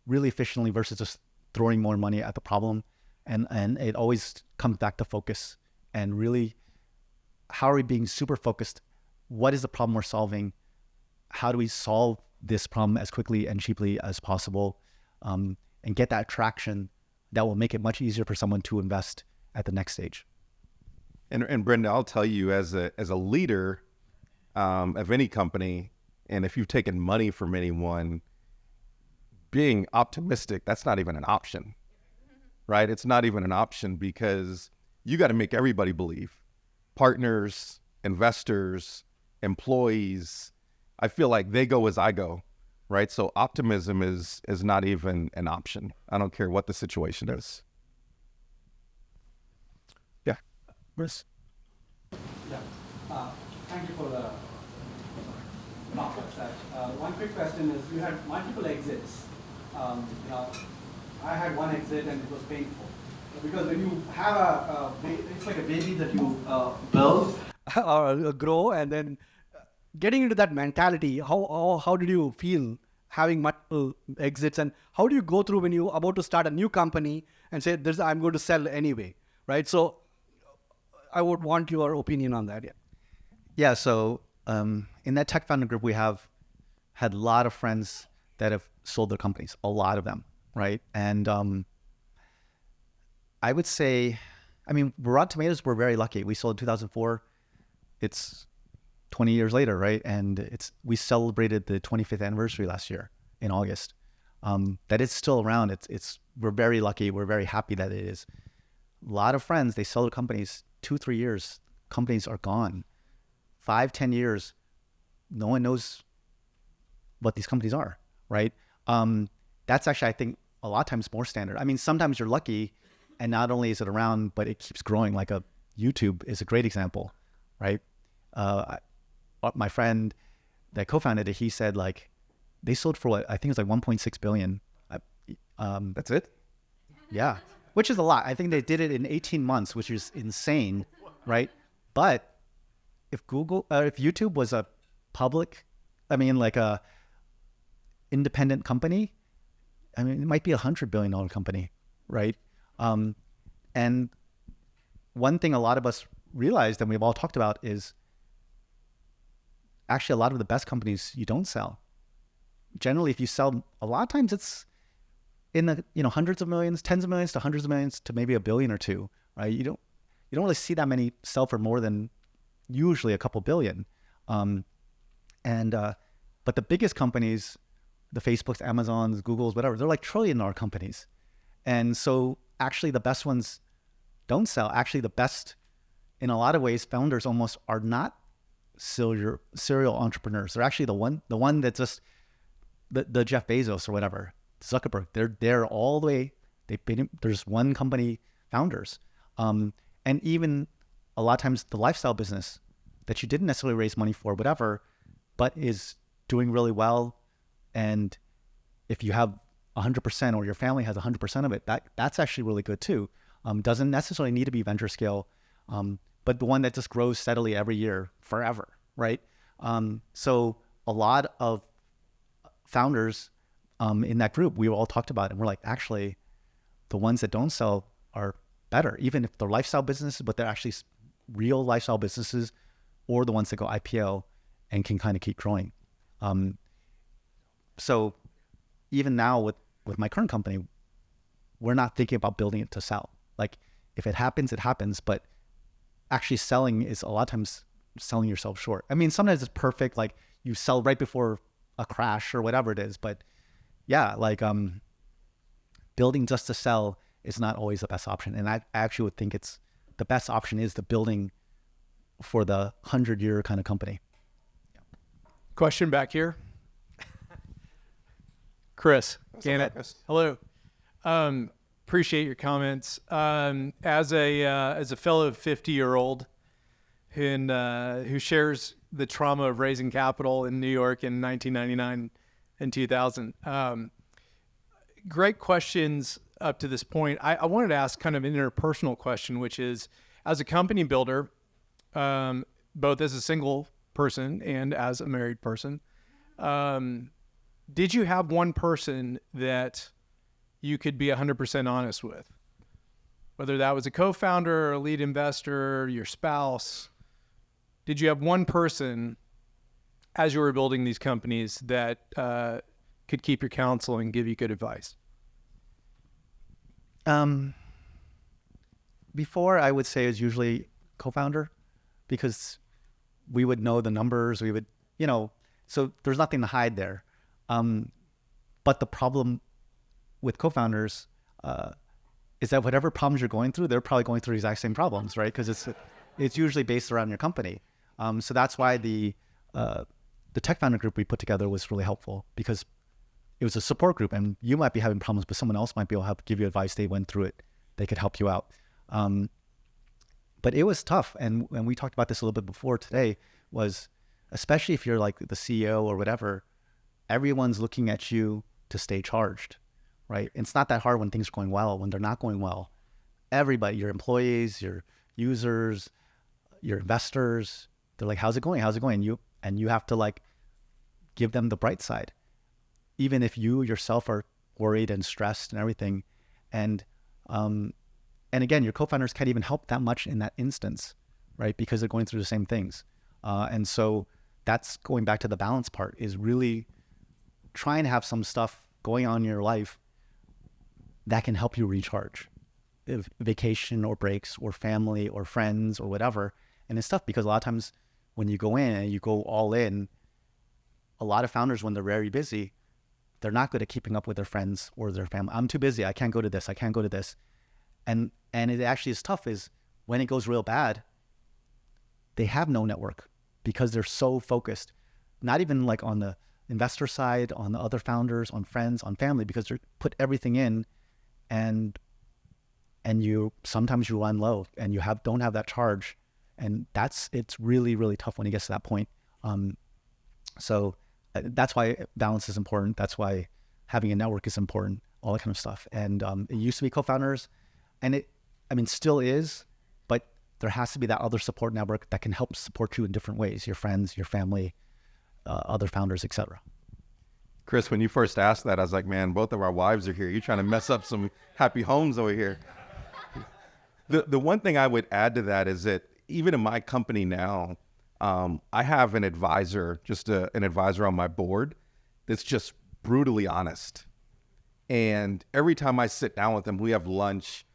really efficiently versus just throwing more money at the problem? And it always comes back to focus and really, how are we being super focused? What is the problem we're solving? How do we solve this problem as quickly and cheaply as possible, and get that traction that will make it much easier for someone to invest at the next stage? And Brenda, I'll tell you, as a leader of any company, and if you've taken money from anyone, being optimistic, that's not even an option, right? It's not even an option, because you got to make everybody believe. Partners, investors, employees, I feel like they go as I go, right? So optimism is not even an option. I don't care what the situation is. Yeah. Bruce? Yeah. Thank you for the talk. One quick question is, you had multiple exits. I had one exit and it was painful. Because when you have it's like a baby that you build or grow, and then getting into that mentality, how did you feel having multiple exits, and how do you go through when you're about to start a new company and say, I'm going to sell anyway, right? So I would want your opinion on that. Yeah, so in that tech founder group, we have had a lot of friends that have sold their companies, a lot of them, right? And I would say, Rotten Tomatoes, we're very lucky. We sold in 2004. It's 20 years later, right? And we celebrated the 25th anniversary last year in August. That it's still around. We're very lucky. We're very happy that it is. A lot of friends, they sell their companies 2-3 years. Companies are gone. 5-10 years, no one knows what these companies are, right? That's actually, I think, a lot of times more standard. Sometimes you're lucky, and not only is it around, but it keeps growing. Like YouTube is a great example, right? My friend that co-founded it, he said like they sold for what I think it was like 1.6 billion. That's it? Yeah, which is a lot. I think they did it in 18 months, which is insane, right? But if YouTube was a public, like a independent company, it might be $100 billion company, right? And one thing a lot of us realized, and we've all talked about, is actually a lot of the best companies you don't sell. Generally, if you sell, a lot of times it's in the hundreds of millions, tens of millions to hundreds of millions to maybe $1 billion or $2 billion, right? You don't really see that many sell for more than usually a couple billion. But the biggest companies, the Facebooks, Amazons, Googles, whatever, they're like $1 trillion companies. And so actually the best ones don't sell, actually the best, in a lot of ways, founders almost are not serial entrepreneurs. They're actually the one that just, the Jeff Bezos or whatever, Zuckerberg, they're all the way, there's one company founders. And even a lot of times the lifestyle business that you didn't necessarily raise money for, whatever, but is doing really well. And if you have 100% or your family has 100% of it, that's actually really good too. Doesn't necessarily need to be venture scale, but the one that just grows steadily every year forever, right? So a lot of founders in that group, we all talked about it, and we're like, actually, the ones that don't sell are better, even if they're lifestyle businesses, but they're actually real lifestyle businesses, or the ones that go IPO and can kind of keep growing. So even now with my current company, we're not thinking about building it to sell. Like if it happens, it happens, but actually selling is a lot of times selling yourself short. I mean, sometimes it's perfect, like you sell right before a crash or whatever it is, but yeah, like building just to sell is not always the best option. And I actually would think it's the best option is the building for the 100-year kind of company. Question back here. Chris, Gannett. Hello. Appreciate your comments. As a fellow 50-year-old who shares the trauma of raising capital in New York in 1999 and 2000, great questions up to this point. I wanted to ask kind of an interpersonal question, which is, as a company builder, both as a single person and as a married person, did you have one person that you could be 100% honest with? Whether that was a co-founder or a lead investor, your spouse, did you have one person as you were building these companies that could keep your counsel and give you good advice? Before, I would say is usually co-founder, because we would know the numbers, we would, so there's nothing to hide there. But the problem with co-founders is that whatever problems you're going through, they're probably going through the exact same problems, right? Because it's usually based around your company. So that's why the tech founder group we put together was really helpful, because it was a support group, and you might be having problems, but someone else might be able to help give you advice. They went through it. They could help you out. But it was tough. And we talked about this a little bit before today, was especially if you're like the CEO or whatever, everyone's looking at you to stay charged, right? It's not that hard when things are going well. When they're not going well, everybody, your employees, your users, your investors, they're like, how's it going? How's it going? And you have to like give them the bright side, even if you yourself are worried and stressed and everything. And again, your co-founders can't even help that much in that instance, right? Because they're going through the same things. And so that's going back to the balance part, is really trying to have some stuff going on in your life that can help you recharge. If vacation or breaks or family or friends or whatever. And it's tough because a lot of times when you go in and you go all in, a lot of founders, when they're very busy, they're not good at keeping up with their friends or their family. I'm too busy. I can't go to this. I can't go to this. And it actually is tough, is when it goes real bad, they have no network because they're so focused, not even like on the investor side, on the other founders, on friends, on family, because they put everything in, and sometimes you run low and you don't have that charge. And it's really, really tough when it gets to that point. So that's why balance is important. That's why having a network is important, all that kind of stuff. And it used to be co-founders, and still is, but there has to be that other support network that can help support you in different ways, your friends, your family, other founders, etc. Chris, when you first asked that, I was like, man, both of our wives are here. You're trying to mess up some happy homes over here. The one thing I would add to that is that even in my company now, I have an advisor, an advisor on my board that's just brutally honest. And every time I sit down with him, we have lunch,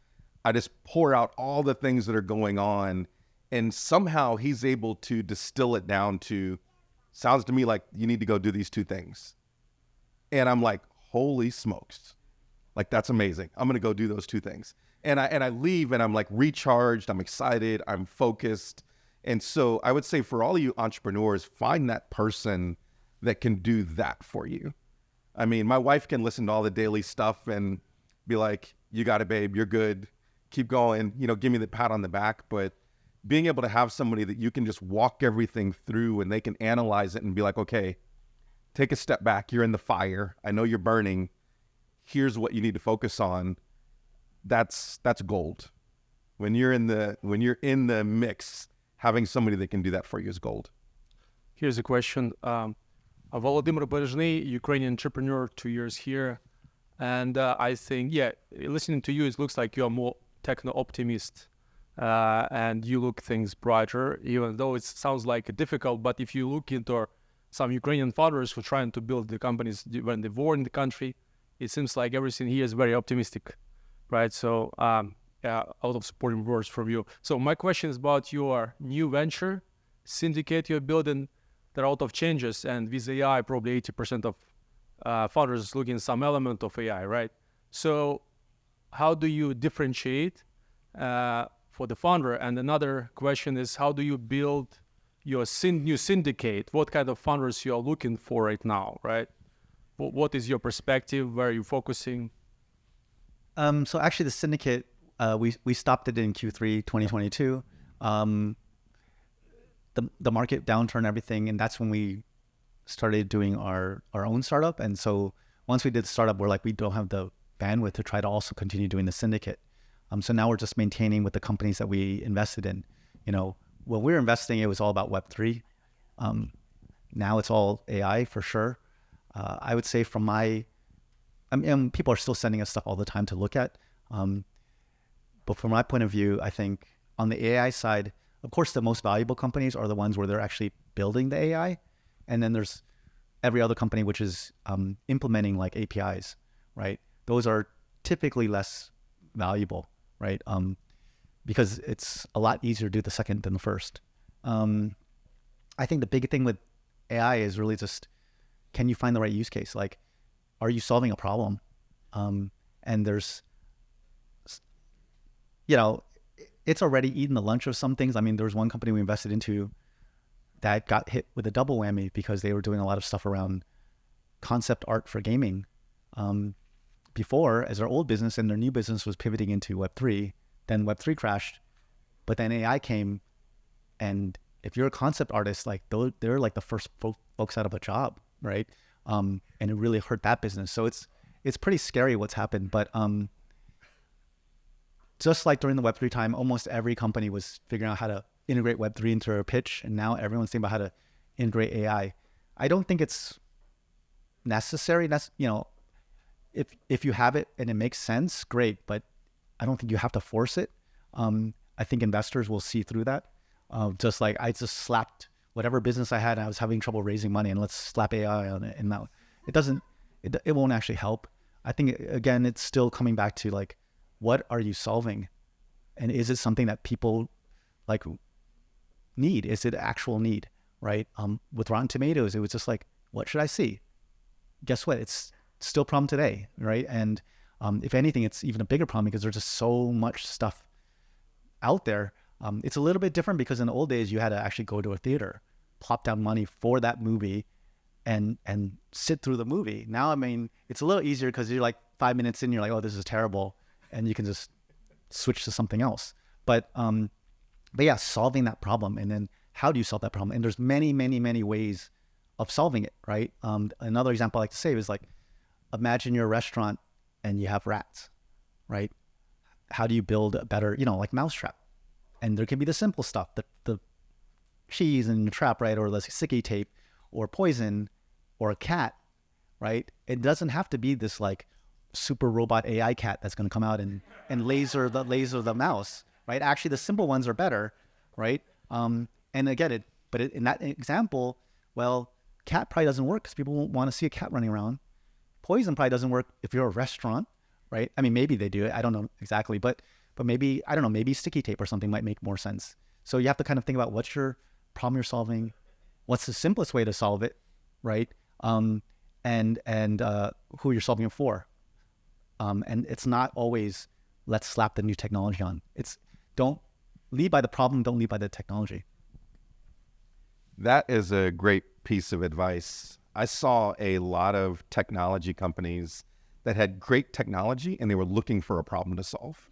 I just pour out all the things that are going on. And somehow he's able to distill it down to, sounds to me like you need to go do these two things. And I'm like, holy smokes. Like, that's amazing. I'm going to go do those two things. And I leave and I'm like recharged, I'm excited, I'm focused. And so I would say for all of you entrepreneurs, find that person that can do that for you. I mean, my wife can listen to all the daily stuff and be like, you got it, babe, you're good, keep going, give me the pat on the back. But being able to have somebody that you can just walk everything through and they can analyze it and be like, okay, take a step back, you're in the fire, I know you're burning, here's what you need to focus on. That's gold. When you're in the mix, having somebody that can do that for you is gold. Here's a question. Volodymyr Berezhny, Ukrainian entrepreneur, 2 years here. And I think, listening to you, it looks like you're more techno-optimist and you look things brighter, even though it sounds like difficult. But if you look into some Ukrainian founders who are trying to build the companies when the war in the country, it seems like everything here is very optimistic, right? So a lot of supporting words from you. So my question is about your new venture, Syndicate you're building. There are a lot of changes, and with AI, probably 80% of founders looking at some element of AI, right? So how do you differentiate for the founder? And another question is, how do you build your new syndicate? What kind of founders you are looking for right now, right? What is your perspective? Where are you focusing? So actually the syndicate, we stopped it in Q3 2022. The market downturn, everything, and that's when we started doing our own startup. And so once we did the startup, we're like, we don't have the bandwidth to try to also continue doing the syndicate. So now we're just maintaining with the companies that we invested in. When we were investing, it was all about Web3. Now it's all AI for sure. I would say people are still sending us stuff all the time to look at. But from my point of view, I think on the AI side, of course, the most valuable companies are the ones where they're actually building the AI. And then there's every other company which is implementing like APIs, right? Those are typically less valuable, right? Because it's a lot easier to do the second than the first. I think the big thing with AI is really just, can you find the right use case? Like, are you solving a problem? And there's, it's already eaten the lunch of some things. I mean, there was one company we invested into that got hit with a double whammy because they were doing a lot of stuff around concept art for gaming before as their old business, and their new business was pivoting into Web3. Then Web3 crashed, but then AI came, and if you're a concept artist, like they're like the first folks out of a job, right? And it really hurt that business. So it's pretty scary what's happened. But just like during the Web3 time, almost every company was figuring out how to integrate Web3 into their pitch, and now everyone's thinking about how to integrate AI. I don't think it's necessary. That's, if you have it and it makes sense, great, but I don't think you have to force it. I think investors will see through that. Just like I just slapped whatever business I had and I was having trouble raising money, and let's slap AI on it. And now it won't actually help. I think, again, it's still coming back to like, what are you solving? And is it something that people like need? Is it actual need, right? With Rotten Tomatoes, it was just like, what should I see? Guess what? It's still a problem today, right? And if anything, it's even a bigger problem because there's just so much stuff out there. It's a little bit different because in the old days, you had to actually go to a theater, plop down money for that movie and sit through the movie. Now, I mean, it's a little easier because you're like 5 minutes in, you're like, oh, this is terrible. And you can just switch to something else. But yeah, solving that problem. And then how do you solve that problem? And there's many, many, many ways of solving it, right? Another example I like to say is like, imagine you're a restaurant and you have rats, right? How do you build a better, like mousetrap? And there can be the simple stuff, the cheese in the trap, right? Or the sticky tape or poison or a cat, right? It doesn't have to be this like super robot AI cat that's going to come out and laser the mouse, right? Actually, the simple ones are better, right? And again, in that example, well, cat probably doesn't work because people won't want to see a cat running around. Poison probably doesn't work if you're a restaurant, right? I mean, maybe they do it. I don't know exactly, but maybe, I don't know, maybe sticky tape or something might make more sense. So you have to kind of think about what's your problem you're solving, what's the simplest way to solve it, right? And who you're solving it for. And it's not always let's slap the new technology on. Don't lead by the problem, don't lead by the technology. That is a great piece of advice. I saw a lot of technology companies that had great technology and they were looking for a problem to solve.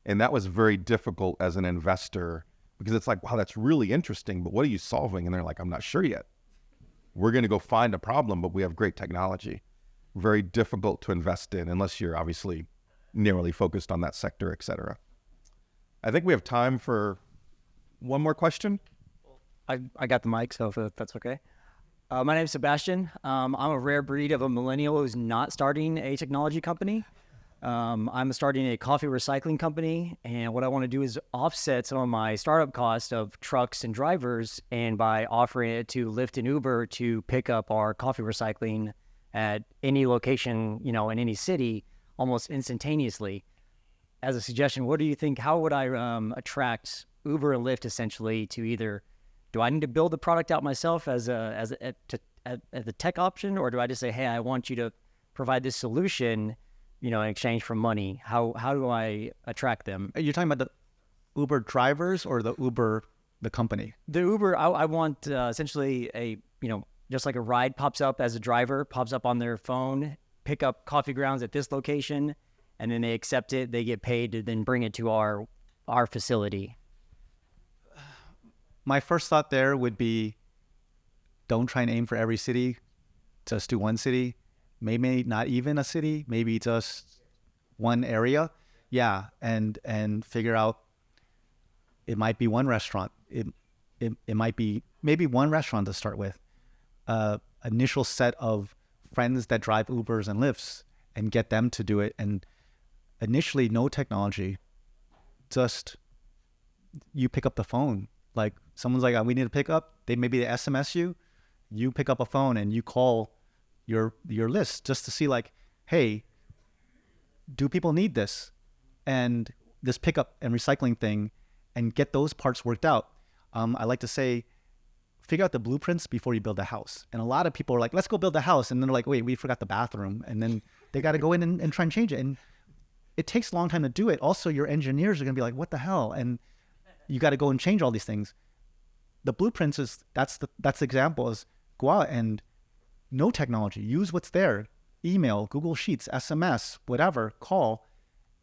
And that was very difficult as an investor because it's like, wow, that's really interesting, but what are you solving? And they're like, I'm not sure yet. We're going to go find a problem, but we have great technology. Very difficult to invest in unless you're obviously narrowly focused on that sector, et cetera. I think we have time for one more question. I got the mic, so if that's okay. My name is Sebastian. I'm a rare breed of a millennial who's not starting a technology company. I'm starting a coffee recycling company, and what I want to do is offset some of my startup cost of trucks and drivers, and by offering it to Lyft and Uber to pick up our coffee recycling at any location, in any city, almost instantaneously. As a suggestion, what do you think? How would I attract Uber and Lyft essentially to either? Do I need to build the product out myself as a tech option, or do I just say, hey, I want you to provide this solution, in exchange for money? How do I attract them? You're talking about the Uber drivers or the Uber, the company? The Uber, I want essentially just like a ride pops up as a driver, pops up on their phone, pick up coffee grounds at this location, and then they accept it, they get paid to then bring it to our facility. My first thought there would be, don't try and aim for every city, just do one city, maybe not even a city, maybe just one area. Yeah, and figure out, it might be one restaurant. It might be maybe one restaurant to start with. Initial set of friends that drive Ubers and Lyfts and get them to do it. And initially, no technology, just you pick up the phone. Like someone's like, we need to pick up. They SMS you. You pick up a phone and you call your list just to see like, hey, do people need this? And this pickup and recycling thing, and get those parts worked out. I like to say, figure out the blueprints before you build a house. And a lot of people are like, let's go build a house. And then they're like, wait, we forgot the bathroom. And then they got to go in and try and change it. And it takes a long time to do it. Also, your engineers are going to be like, what the hell? And you got to go and change all these things. The blueprints that's the example is go out and no technology, use what's there, email, Google Sheets, SMS, whatever, call.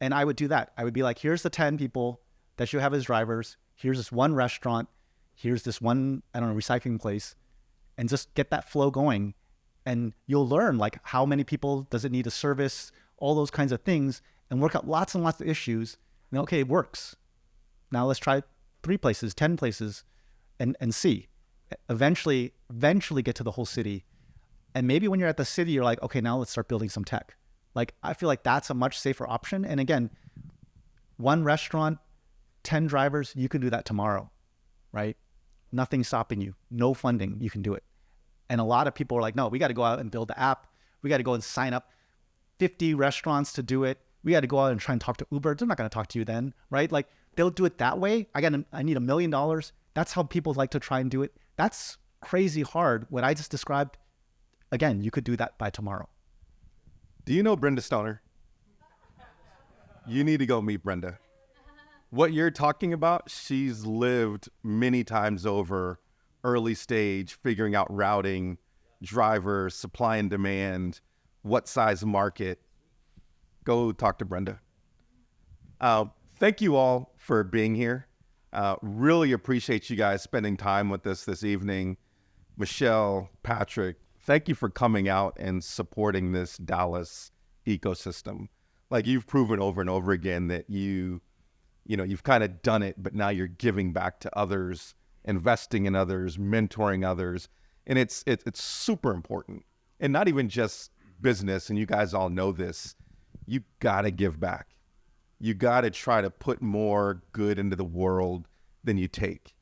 And I would do that. I would be like, here's the 10 people that you have as drivers. Here's this one restaurant. Here's this one, recycling place, and just get that flow going. And you'll learn like how many people does it need to service, all those kinds of things, and work out lots and lots of issues. And okay, it works. Now let's try 3 places, 10 places, and see. Eventually get to the whole city. And maybe when you're at the city, you're like, okay, now let's start building some tech. Like, I feel like that's a much safer option. And again, one restaurant, 10 drivers, you can do that tomorrow, right? Nothing's stopping you. No funding, you can do it. And a lot of people are like, no, we got to go out and build the app. We got to go and sign up 50 restaurants to do it. We got to go out and try and talk to Uber. They're not going to talk to you then, right? Like, they'll do it that way. I need $1 million. That's how people like to try and do it. That's crazy hard. What I just described, again, you could do that by tomorrow. Do you know Brenda Stoner? You need to go meet Brenda. What you're talking about, she's lived many times over, early stage, figuring out routing, drivers, supply and demand, what size market. Go talk to Brenda. Thank you all for being here. Really appreciate you guys spending time with us this evening. Michelle, Patrick, thank you for coming out and supporting this Dallas ecosystem. Like, you've proven over and over again that you've kind of done it, but now you're giving back to others, investing in others, mentoring others. And it's super important. And not even just business, and you guys all know this, you got to give back. You got to try to put more good into the world than you take.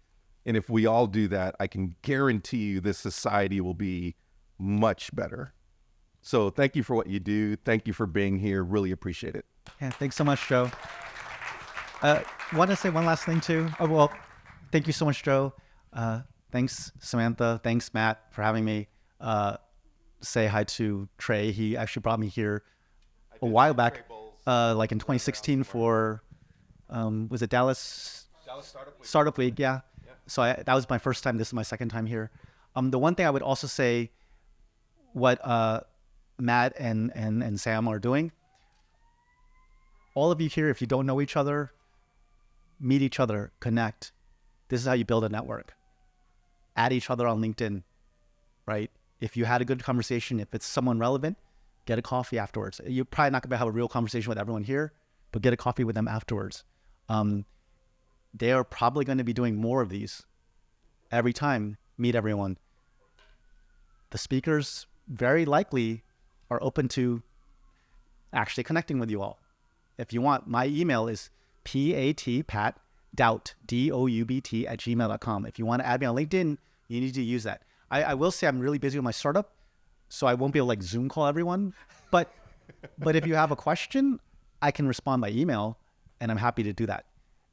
And if we all do that, I can guarantee you this society will be much better. So thank you for what you do. Thank you for being here. Really appreciate it. Yeah, thanks so much, Joe. Want to say one last thing too? Oh, well, thank you so much, Joe. Thanks, Samantha. Thanks, Matt, for having me. Say hi to Trey. He actually brought me here a while back. like in 2016 for, was it Dallas Startup Week? Yeah. So that was my first time. This is my second time here. The one thing I would also say, what Matt and Sam are doing, all of you here, if you don't know each other, meet each other, connect. This is how you build a network. Add each other on LinkedIn, right? If you had a good conversation, if it's someone relevant, get a coffee afterwards. You're probably not gonna have a real conversation with everyone here, but get a coffee with them afterwards. They are probably going to be doing more of these every time. Meet everyone. The speakers very likely are open to actually connecting with you all. If you want, my email is Doubt, DOUBT @gmail.com. If you want to add me on LinkedIn, you need to use that. I will say I'm really busy with my startup, so I won't be able to like Zoom call everyone. But if you have a question, I can respond by email, and I'm happy to do that.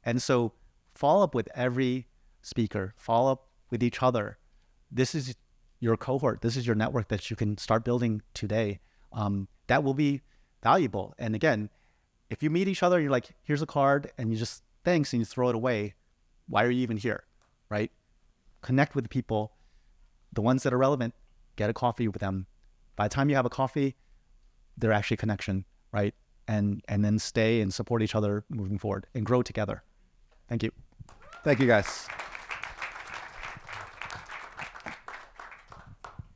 And so follow up with every speaker, follow up with each other. This is your cohort. This is your network that you can start building today. That will be valuable. And again, if you meet each other, you're like, here's a card, and you just thanks, and you throw it away. Why are you even here, right? Connect with people, the ones that are relevant, get a coffee with them. By the time you have a coffee, they're actually connection, right? And then stay and support each other moving forward and grow together. Thank you. Thank you, guys.